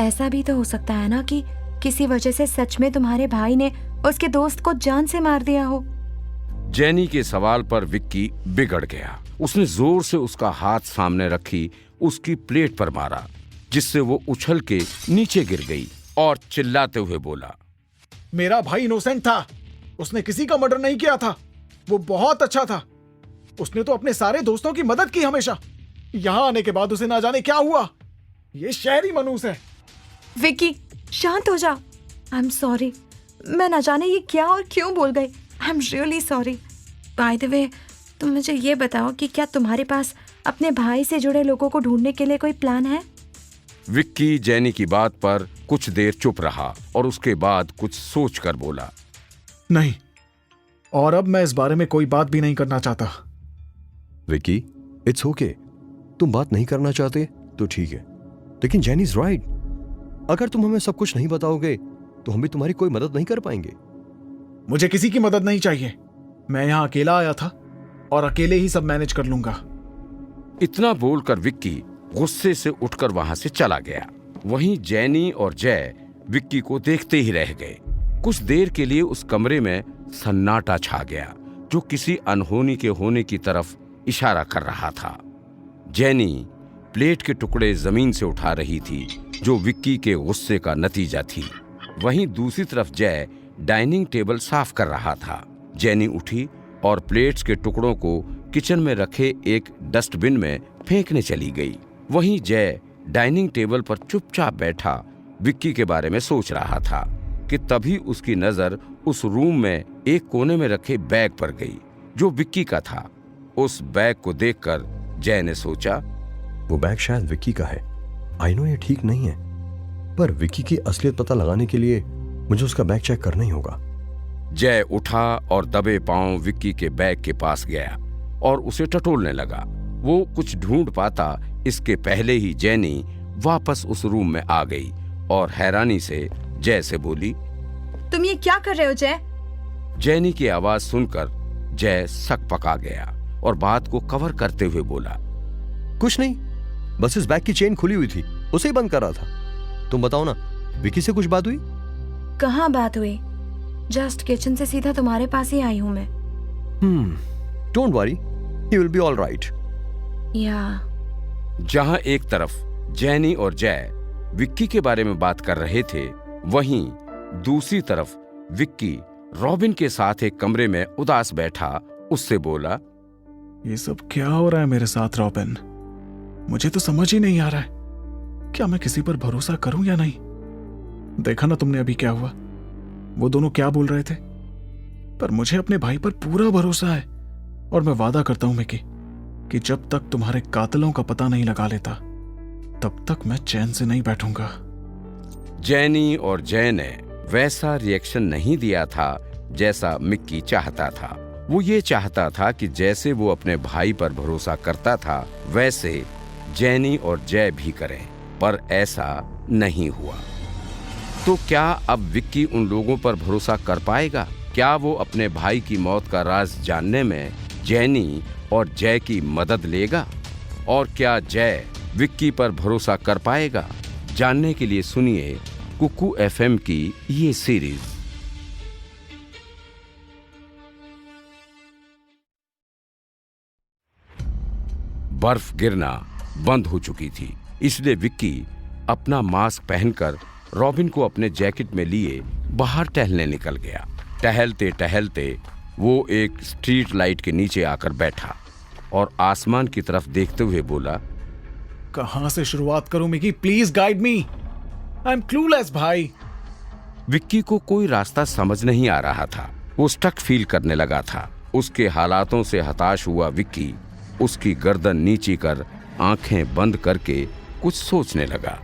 ऐसा भी तो हो सकता है ना कि किसी वजह से सच में तुम्हारे भाई ने उसके दोस्त को जान से मार दिया हो। जेनी के सवाल पर विक्की बिगड़ गया। उसने जोर से उसका हाथ सामने रखी उसकी प्लेट पर मारा, जिससे वो उछल के नीचे गिर गई और चिल्लाते हुए बोला, मेरा भाई इनोसेंट था। उसने किसी का मर्डर नहीं किया था। वो बहुत अच्छा था। उसने तो अपने सारे दोस्तों की मदद की हमेशा। यहाँ आने के बाद उसे ना जाने क्या हुआ। ये शहरी मनूस है। विक्की, शांत हो जा। I am sorry. मैं ना जाने ये क्या और क्यों बोल गई। I am really sorry. Bye the वे, तुम मुझे ये बताओ कि क्या तुम्हारे पास अपने भाई से जुड़े लोगों को ढूंढने के लिए कोई प्लान है? विक्की जेनी की बात पर कुछ देर चुप रहा और उसके बाद कुछ सोचकर बोला, नहीं, और अब मैं इस बारे में कोई बात भी नहीं करना चाहता। Vicky, it's okay. तुम बात नहीं करना चाहते तो ठीक है, लेकिन जेनी इज राइट। अगर तुम हमें सब कुछ नहीं बताओगे तो हम भी तुम्हारी कोई मदद नहीं कर पाएंगे। मुझे किसी की मदद नहीं चाहिए। मैं यहाँ अकेला आया था और अकेले ही सब मैनेज कर लूंगा। इतना बोलकर विक्की गुस्से से उठकर वहां से चला गया। वहीं जैनी और जय विक्की को देखते ही रह गए। कुछ देर के लिए उस कमरे में सन्नाटा छा गया, जो किसी अनहोनी के होने की तरफ इशारा कर रहा था। जैनी प्लेट के टुकड़े जमीन से उठा रही थी, जो विक्की के गुस्से का नतीजा थी। वहीं दूसरी तरफ जय डाइनिंग टेबल साफ कर रहा था। जैनी उठी और प्लेट्स के टुकड़ों को किचन में रखे एक डस्टबिन में फेंकने चली गई। वहीं जय डाइनिंग टेबल पर चुपचाप बैठा विक्की के बारे में सोच रहा था कि तभी उसकी नजर उस रूम में एक कोने में रखे बैग पर गई, जो विक्की का था। उस बैग को देखकर जय ने सोचा, वो बैग शायद विक्की का है। आई नो ये ठीक नहीं है, पर विक्की की असलियत पता लगाने के लिए मुझे उसका बैग चेक करना ही होगा। जय उठा और दबे पांव विक्की के बैग के पास गया और उसे टटोलने लगा। वो कुछ ढूंढ पाता इसके पहले ही जैनी वापस उस रूम में आ गई और हैरानी से जय से बोली, तुम ये क्या कर रहे हो जय? जैनी की आवाज सुनकर जय सक पका गया और बात को कवर करते हुए बोला, कुछ नहीं, बस इस बैग की चेन खुली हुई थी, उसे ही बंद कर रहा था। तुम बताओ ना, विक्की से कुछ बात हुई? कहाँ बात हुई? जस्ट किचन से सीधा तुम्हारे पास ही आई हूँ मैं। Don't worry, he will be all right. या जहां एक तरफ जैनी और जय विक्की के बारे में बात कर रहे थे, वहीं दूसरी तरफ विक्की रॉबिन के साथ एक कमरे में उदास बैठा उससे बोला, ये सब क्या हो रहा है मेरे साथ रॉबिन? मुझे तो समझ ही नहीं आ रहा है, क्या मैं किसी पर भरोसा करूं या नहीं? देखा ना तुमने अभी क्या हुआ, वो दोनों क्या बोल रहे थे। पर मुझे अपने भाई पर पूरा भरोसा है और मैं वादा करता हूं मिकी कि जब तक तुम्हारे कातिलों का पता नहीं लगा लेता तब तक मैं चैन से नहीं बैठूंगा। जैनी और जय ने वैसा रिएक्शन नहीं दिया था जैसा मिक्की चाहता था। वो ये चाहता था कि जैसे वो अपने भाई पर भरोसा करता था वैसे जैनी और जय भी करें, पर ऐसा नहीं हुआ। तो क्या अब विक्की उन लोगों पर भरोसा कर पाएगा? क्या वो अपने भाई की मौत का राज जानने में जैनी और जय की मदद लेगा? और क्या जय विक्की पर भरोसा कर पाएगा? जानने के लिए सुनिए कुकू एफएम की ये सीरीज। बर्फ गिरना बंद हो चुकी थी, इसलिए विक्की अपना मास्क पहनकर रॉबिन को अपने जैकेट में लिए बाहर टहलने निकल गया। टहलते टहलते वो एक स्ट्रीट लाइट के नीचे आकर बैठा और आसमान की तरफ देखते हुए बोला, कहां से शुरुआत करूं Mickey? Please guide me, I am clueless भाई। विक्की को कोई रास्ता समझ नहीं आ रहा था। वो स्टक फील करने लगा था। उसके हालातों से हताश हुआ विक्की उसकी गर्दन नीची कर आंखें बंद करके कुछ सोचने लगा।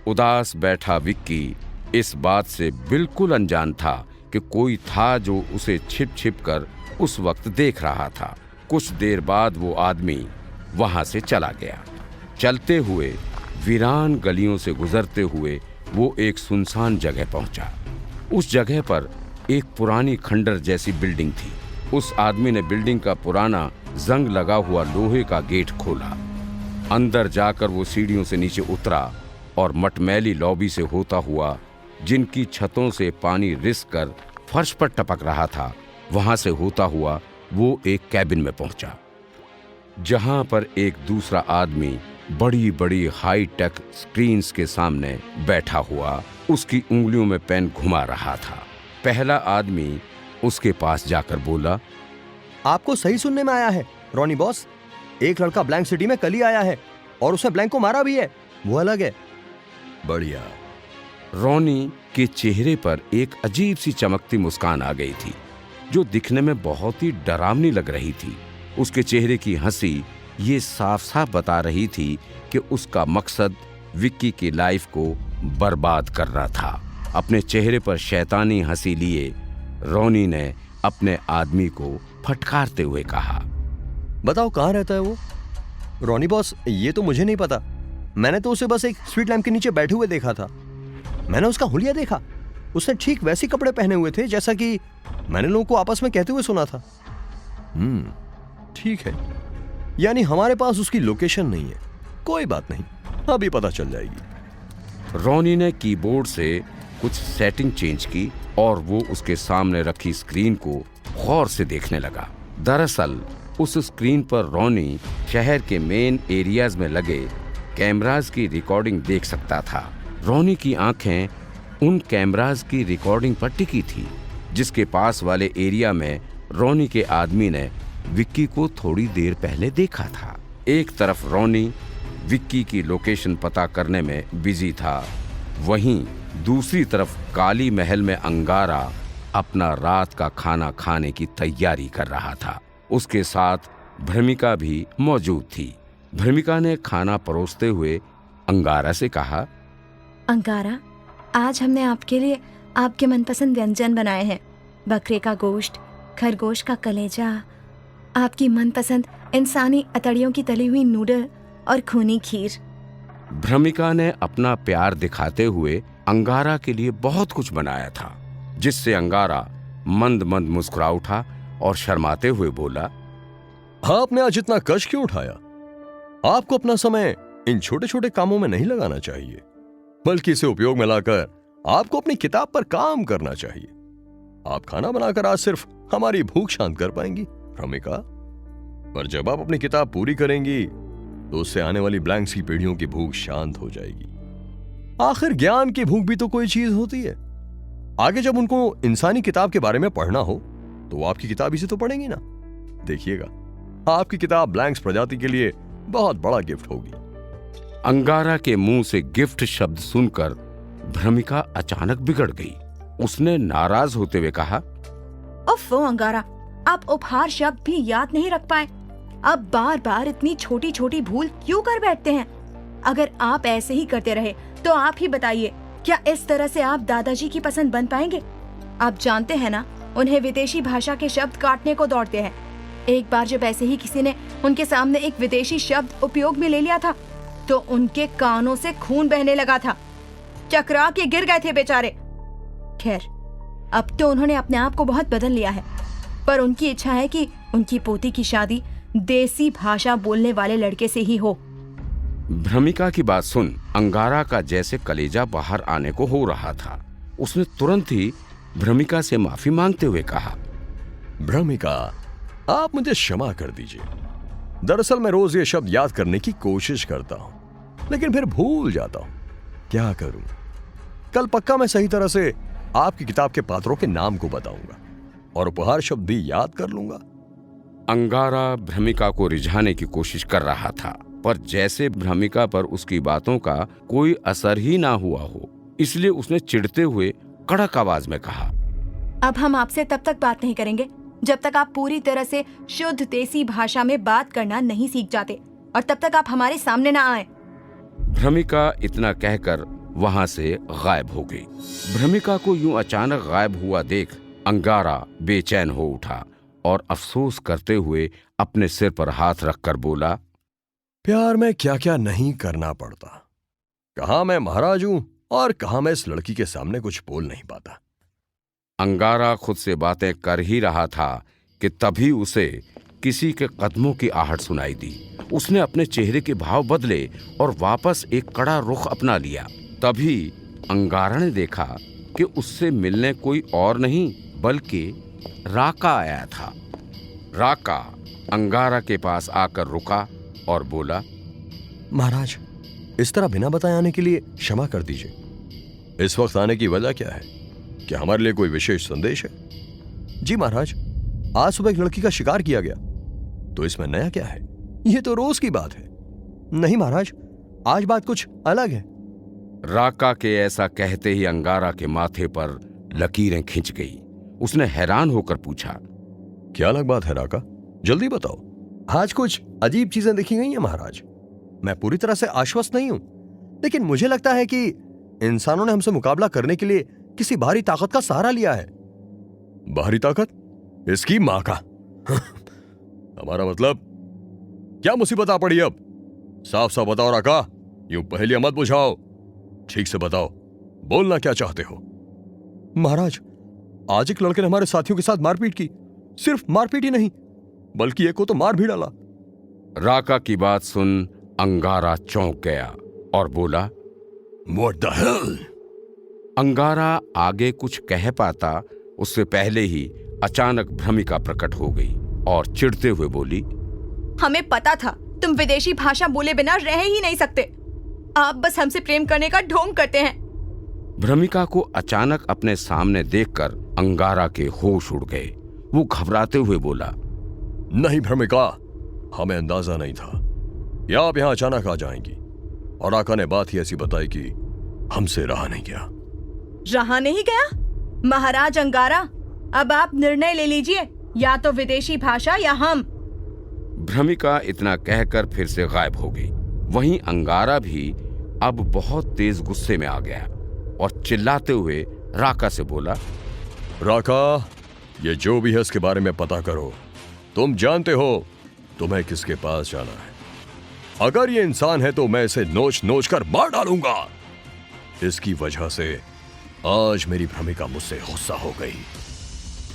उदास बैठा विक्की इस बात से बिल्कुल अनजान था कि कोई था जो उसे छिप छिप कर उस वक्त देख रहा था। कुछ देर बाद वो आदमी वहां से चला गया। चलते हुए वीरान गलियों से गुजरते हुए वो एक सुनसान जगह पहुंचा। उस जगह पर एक पुरानी खंडर जैसी बिल्डिंग थी। उस आदमी ने बिल्डिंग का पुराना जंग लगा हुआ लोहे का गेट खोला। अंदर जाकर वो सीढ़ियों से नीचे उतरा और मटमैली लॉबी से होता हुआ, जिनकी छतों से पानी रिस कर फर्श पर टपक रहा था, वहां से होता हुआ वो एक कैबिन में पहुंचा, जहां पर एक दूसरा आदमी बड़ी बड़ी हाई टेक स्क्रीन्स के सामने बैठा हुआ उसकी उंगलियों में पेन घुमा रहा था। पहला आदमी उसके पास जाकर बोला, आपको सही सुनने में आया है रॉनी बॉस, एक लड़का ब्लैंक सिटी में कल ही आया है और उसने ब्लैंक को मारा भी है, वो अलग है। बढ़िया। रॉनी के चेहरे पर एक अजीब सी चमकती मुस्कान आ गई थी, जो दिखने में बहुत ही डरावनी लग रही थी। उसके चेहरे की हंसी ये साफ साफ बता रही थी कि उसका मकसद विक्की की लाइफ को बर्बाद करना था। अपने चेहरे पर शैतानी हंसी लिए रॉनी ने अपने आदमी को फटकारते हुए कहा, बताओ कहाँ रहता है वो? रॉनी बॉस, ये तो मुझे नहीं पता। मैंने तो उसे बस एक स्ट्रीट लैंप के नीचे बैठे हुए देखा था। मैंने उसका हुलिया देखा, उसने ठीक वैसे कपड़े पहने हुए थे जैसा कि मैंने लोगों को आपस में कहते हुए सुना था। ठीक है, यानी हमारे पास उसकी लोकेशन नहीं है, कोई बात नहीं, अभी पता चल जाएगी। रॉनी ने कीबोर्ड से कुछ सेटिंग चेंज की और वो उसके सामने रखी स्क्रीन को गौर से देखने लगा। दरअसल उस स्क्रीन पर रॉनी शहर के मेन एरियाज में लगे कैमरास की रिकॉर्डिंग देख सकता था। रॉनी की आंखें उन कैमरास की रिकॉर्डिंग पर टिकी थी जिसके पास वाले एरिया में रॉनी के आदमी ने विक्की को थोड़ी देर पहले देखा था। एक तरफ रॉनी विक्की की लोकेशन पता करने में बिजी था, वहीं दूसरी तरफ काली महल में अंगारा अपना रात का खाना खाने की तैयारी कर रहा था। उसके साथ भ्रमिका भी मौजूद थी। भ्रमिका ने खाना परोसते हुए अंगारा से कहा, अंगारा, आज हमने आपके लिए आपके मनपसंद व्यंजन बनाए हैं। बकरे का गोश्त, खरगोश का कलेजा, आपकी मनपसंद इंसानी अतड़ियों की तली हुई नूडल और खूनी खीर। भ्रमिका ने अपना प्यार दिखाते हुए अंगारा के लिए बहुत कुछ बनाया था, जिससे अंगारा मंद मंद मुस्कुरा उठा और शर्माते हुए बोला, आपने आज इतना कष्ट क्यों उठाया? आपको अपना समय इन छोटे छोटे कामों में नहीं लगाना चाहिए, बल्कि इसे उपयोग में लाकर आपको अपनी किताब पर काम करना चाहिए। आप खाना बनाकर आज सिर्फ हमारी भूख शांत कर पाएंगी भ्रमिका, पर जब आप अपनी किताब पूरी करेंगी तो उससे आने वाली ब्लैंक्स की पीढ़ियों की भूख शांत हो जाएगी। आखिर ज्ञान की भूख भी तो कोई चीज होती है। आगे जब उनको इंसानी किताब के बारे में पढ़ना हो तो वो आपकी किताब इसे तो पढ़ेंगी ना। देखिएगा, आपकी किताब ब्लैंक्स प्रजाति के लिए बहुत बड़ा गिफ्ट होगी। अंगारा के मुंह से गिफ्ट शब्द सुनकर भ्रमिका अचानक बिगड़ गई। उसने नाराज होते हुए कहा, ओफो अंगारा, आप उपहार शब्द भी याद नहीं रख पाए। अब बार बार इतनी छोटी छोटी भूल क्यों कर बैठते हैं? अगर आप ऐसे ही करते रहे तो आप ही बताइए, क्या इस तरह से आप दादाजी की पसंद बन पाएंगे? आप जानते हैं ना, उन्हें विदेशी भाषा के शब्द काटने को दौड़ते हैं। एक बार जब ऐसे ही किसी ने उनके सामने एक विदेशी शब्द उपयोग में ले लिया था तो उनके कानों से खून बहने लगा था, चकरा के गिर गए थे बेचारे। खैर, अब तो उन्होंने अपने आप को बहुत बदल लिया है, पर उनकी इच्छा है कि उनकी पोती की शादी देसी भाषा बोलने वाले लड़के से ही हो। भ्रमिका की बात सुन अंगारा का जैसे कलेजा बाहर आने को हो रहा था। उसने तुरंत ही भ्रमिका से माफी मांगते हुए कहा, भ्रमिका, आप मुझे क्षमा कर दीजिए। दरअसल मैं रोज ये शब्द याद करने की कोशिश करता हूं, लेकिन फिर भूल जाता हूं। क्या करूं? कल पक्का मैं सही तरह से आपकी किताब के पात्रों के नाम को बताऊंगा और उपहार शब्द भी याद कर लूंगा। अंगारा भ्रमिका को रिझाने की कोशिश कर रहा था, पर जैसे भ्रमिका पर उसकी बातों का कोई असर ही ना हुआ हो, इसलिए उसने चिढ़ते हुए कड़क आवाज में कहा, अब हम आपसे तब तक बात नहीं करेंगे जब तक आप पूरी तरह से शुद्ध देसी भाषा में बात करना नहीं सीख जाते, और तब तक आप हमारे सामने ना आए। भ्रमिका इतना कहकर वहां से गायब हो गई। भ्रमिका को यूं अचानक गायब हुआ देख अंगारा बेचैन हो उठा और अफसोस करते हुए अपने सिर पर हाथ रखकर बोला, प्यार में क्या क्या नहीं करना पड़ता। कहाँ मैं महाराज हूं और कहाँ मैं इस लड़की के सामने कुछ बोल नहीं पाता। अंगारा खुद से बातें कर ही रहा था कि तभी उसे किसी के कदमों की आहट सुनाई दी। उसने अपने चेहरे के भाव बदले और वापस एक कड़ा रुख अपना लिया। तभी अंगारा ने देखा कि उससे मिलने कोई और नहीं बल्कि राका आया था। राका अंगारा के पास आकर रुका और बोला, महाराज, इस तरह बिना बताए आने के लिए क्षमा कर दीजिए। इस वक्त आने की वजह क्या है? क्या हमारे लिए कोई विशेष संदेश है? जी महाराज, आज सुबह एक लड़की का शिकार किया गया, तो इसमें नया क्या है? यह तो रोज की बात है। नहीं महाराज, आज बात कुछ अलग है। राका के ऐसा कहते ही अंगारा के माथे पर लकीरें खिंच गई। उसने हैरान होकर पूछा, क्या अलग बात है राका? जल्दी बताओ। आज कुछ अजीब चीजें देखी गई हैं महाराज। मैं पूरी तरह से आश्वस्त नहीं हूं, लेकिन मुझे लगता है कि इंसानों ने हमसे मुकाबला करने के लिए किसी बाहरी ताकत का सहारा लिया है। बाहरी ताकत? इसकी मां का। हमारा मतलब? क्या मुसीबत आ पड़ी अब? साफ साफ बताओ राका, यूं पहेलियां मत बुझाओ। ठीक से बताओ, बोलना क्या चाहते हो? महाराज, आज एक लड़के ने हमारे साथियों के साथ मारपीट की। सिर्फ मारपीट ही नहीं, बल्कि एक को तो मार भी डाला। राका की बात सुन अंगारा चौंक गया और बोला, What the hell? अंगारा आगे कुछ कह पाता उससे पहले ही अचानक भ्रमिका प्रकट हो गई और चिढ़ते हुए बोली, हमें पता था तुम विदेशी भाषा बोले बिना रह ही नहीं सकते। आप बस हमसे प्रेम करने का ढोंग करते हैं। भ्रमिका को अचानक अपने सामने देखकर अंगारा के होश उड़ गए। वो घबराते हुए बोला, नहीं भ्रमिका, हमें अंदाजा नहीं था या आप यहाँ अचानक आ जाएंगी, और आका ने बात ही ऐसी बताई कि हमसे रहा नहीं गया। रहा नहीं गया? महाराज अंगारा, अब आप निर्णय ले लीजिए, या तो विदेशी भाषा या हम। भ्रमिका इतना कहकर फिर से गायब हो गई। वहीं अंगारा भी अब बहुत तेज गुस्से में आ गया और चिल्लाते हुए राका से बोला, राका, ये जो भी है इसके बारे में पता करो। तुम जानते हो तुम्हें किसके पास जाना है। अगर ये इंसान है तो मैं इसे नोच नोच कर मार डालूंगा। इसकी वजह से आज मेरी भ्रमिका मुझसे गुस्सा हो गई।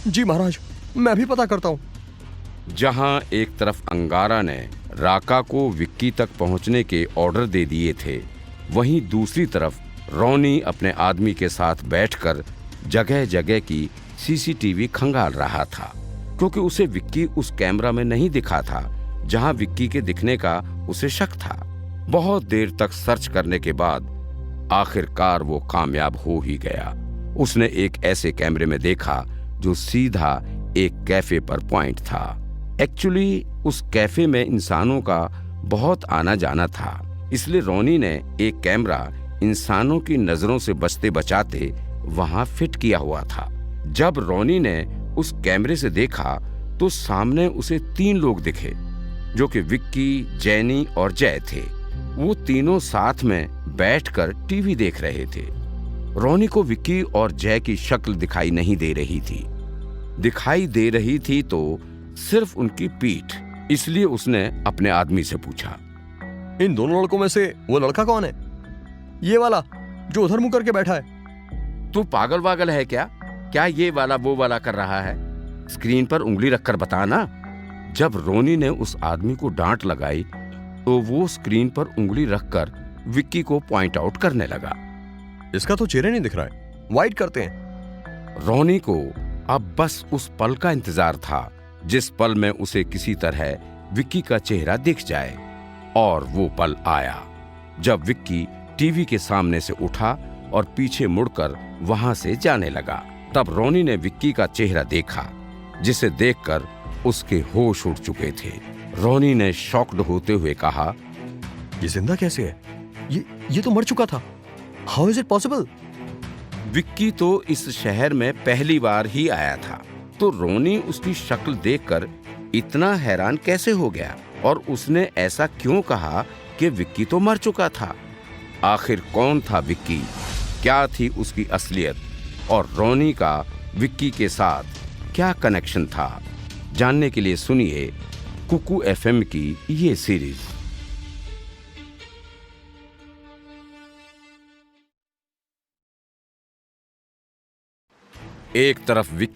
जी महाराज, मैं भी पता करता हूं। जहां एक तरफ अंगारा ने राका को विक्की तक पहुंचने के ऑर्डर दे दिए थे, वहीं दूसरी तरफ रोनी अपने आदमी के साथ बैठकर जगह जगह की सीसीटीवी खंगाल रहा था, क्योंकि उसे विक्की उस कैमरा में नहीं दिखा था जहां विक्की के दिखने का उसे शक था। बहुत देर तक सर्च करने के बाद आखिरकार वो कामयाब हो ही गया। उसने एक ऐसे कैमरे में देखा जो सीधा एक कैफे पर पॉइंट था। एक्चुअली उस कैफे में इंसानों का बहुत आना जाना था, इसलिए रोनी ने एक कैमरा इंसानों की नजरों से बचते बचाते वहां फिट किया हुआ था। जब रोनी ने उस कैमरे से देखा तो सामने उसे 3 लोग दिखे, जो कि विक्की, जैनी और जय थे। वो तीनों साथ में बैठकर टीवी देख रहे थे। रोनी को विक्की और जय की शक्ल दिखाई नहीं दे रही थी। दिखाई दे रही थी तो सिर्फ उनकी पीठ। इसलिए उसने अपने आदमी से पूछा, इन दोनों लड़कों में से वो लड़का कौन है? ये वाला जो उधर मुंह करके बैठा है। तू पागल वागल है क्या? क्या ये वाला वो वाला कर रहा है? स्क्रीन पर उंगली रखकर बता ना। जब रोनी ने उस आदमी को डांट लगाई तो वो स्क्रीन पर उंगली रखकर विक्की को पॉइंट आउट करने लगा। इसका तो चेहरा नहीं दिख रहा है, वाइट करते हैं। रोनी को अब बस उस पल का इंतजार था जिस पल में उसे किसी तरह विक्की का चेहरा दिख जाए, और वो पल आया जब विक्की टीवी के सामने से उठा और पीछे मुड़कर वहां से जाने लगा। तब रोनी ने विक्की का चेहरा देखा, जिसे देखकर उसके होश उड़ चुके थे। रोनी ने शॉक्ड होते हुए कहा, ये जिंदा कैसे है? ये तो मर चुका था। How is it possible? Vicky तो इस शहर में पहली बार ही आया था, तो रोनी उसकी शक्ल देखकर इतना हैरान कैसे हो गया, और उसने ऐसा क्यों कहा कि विक्की तो मर चुका था? आखिर कौन था विक्की? क्या थी उसकी असलियत? और रोनी का विक्की के साथ क्या कनेक्शन था? जानने के लिए सुनिए कुकू एफएम की ये सीरीज। एक तरफ विक्की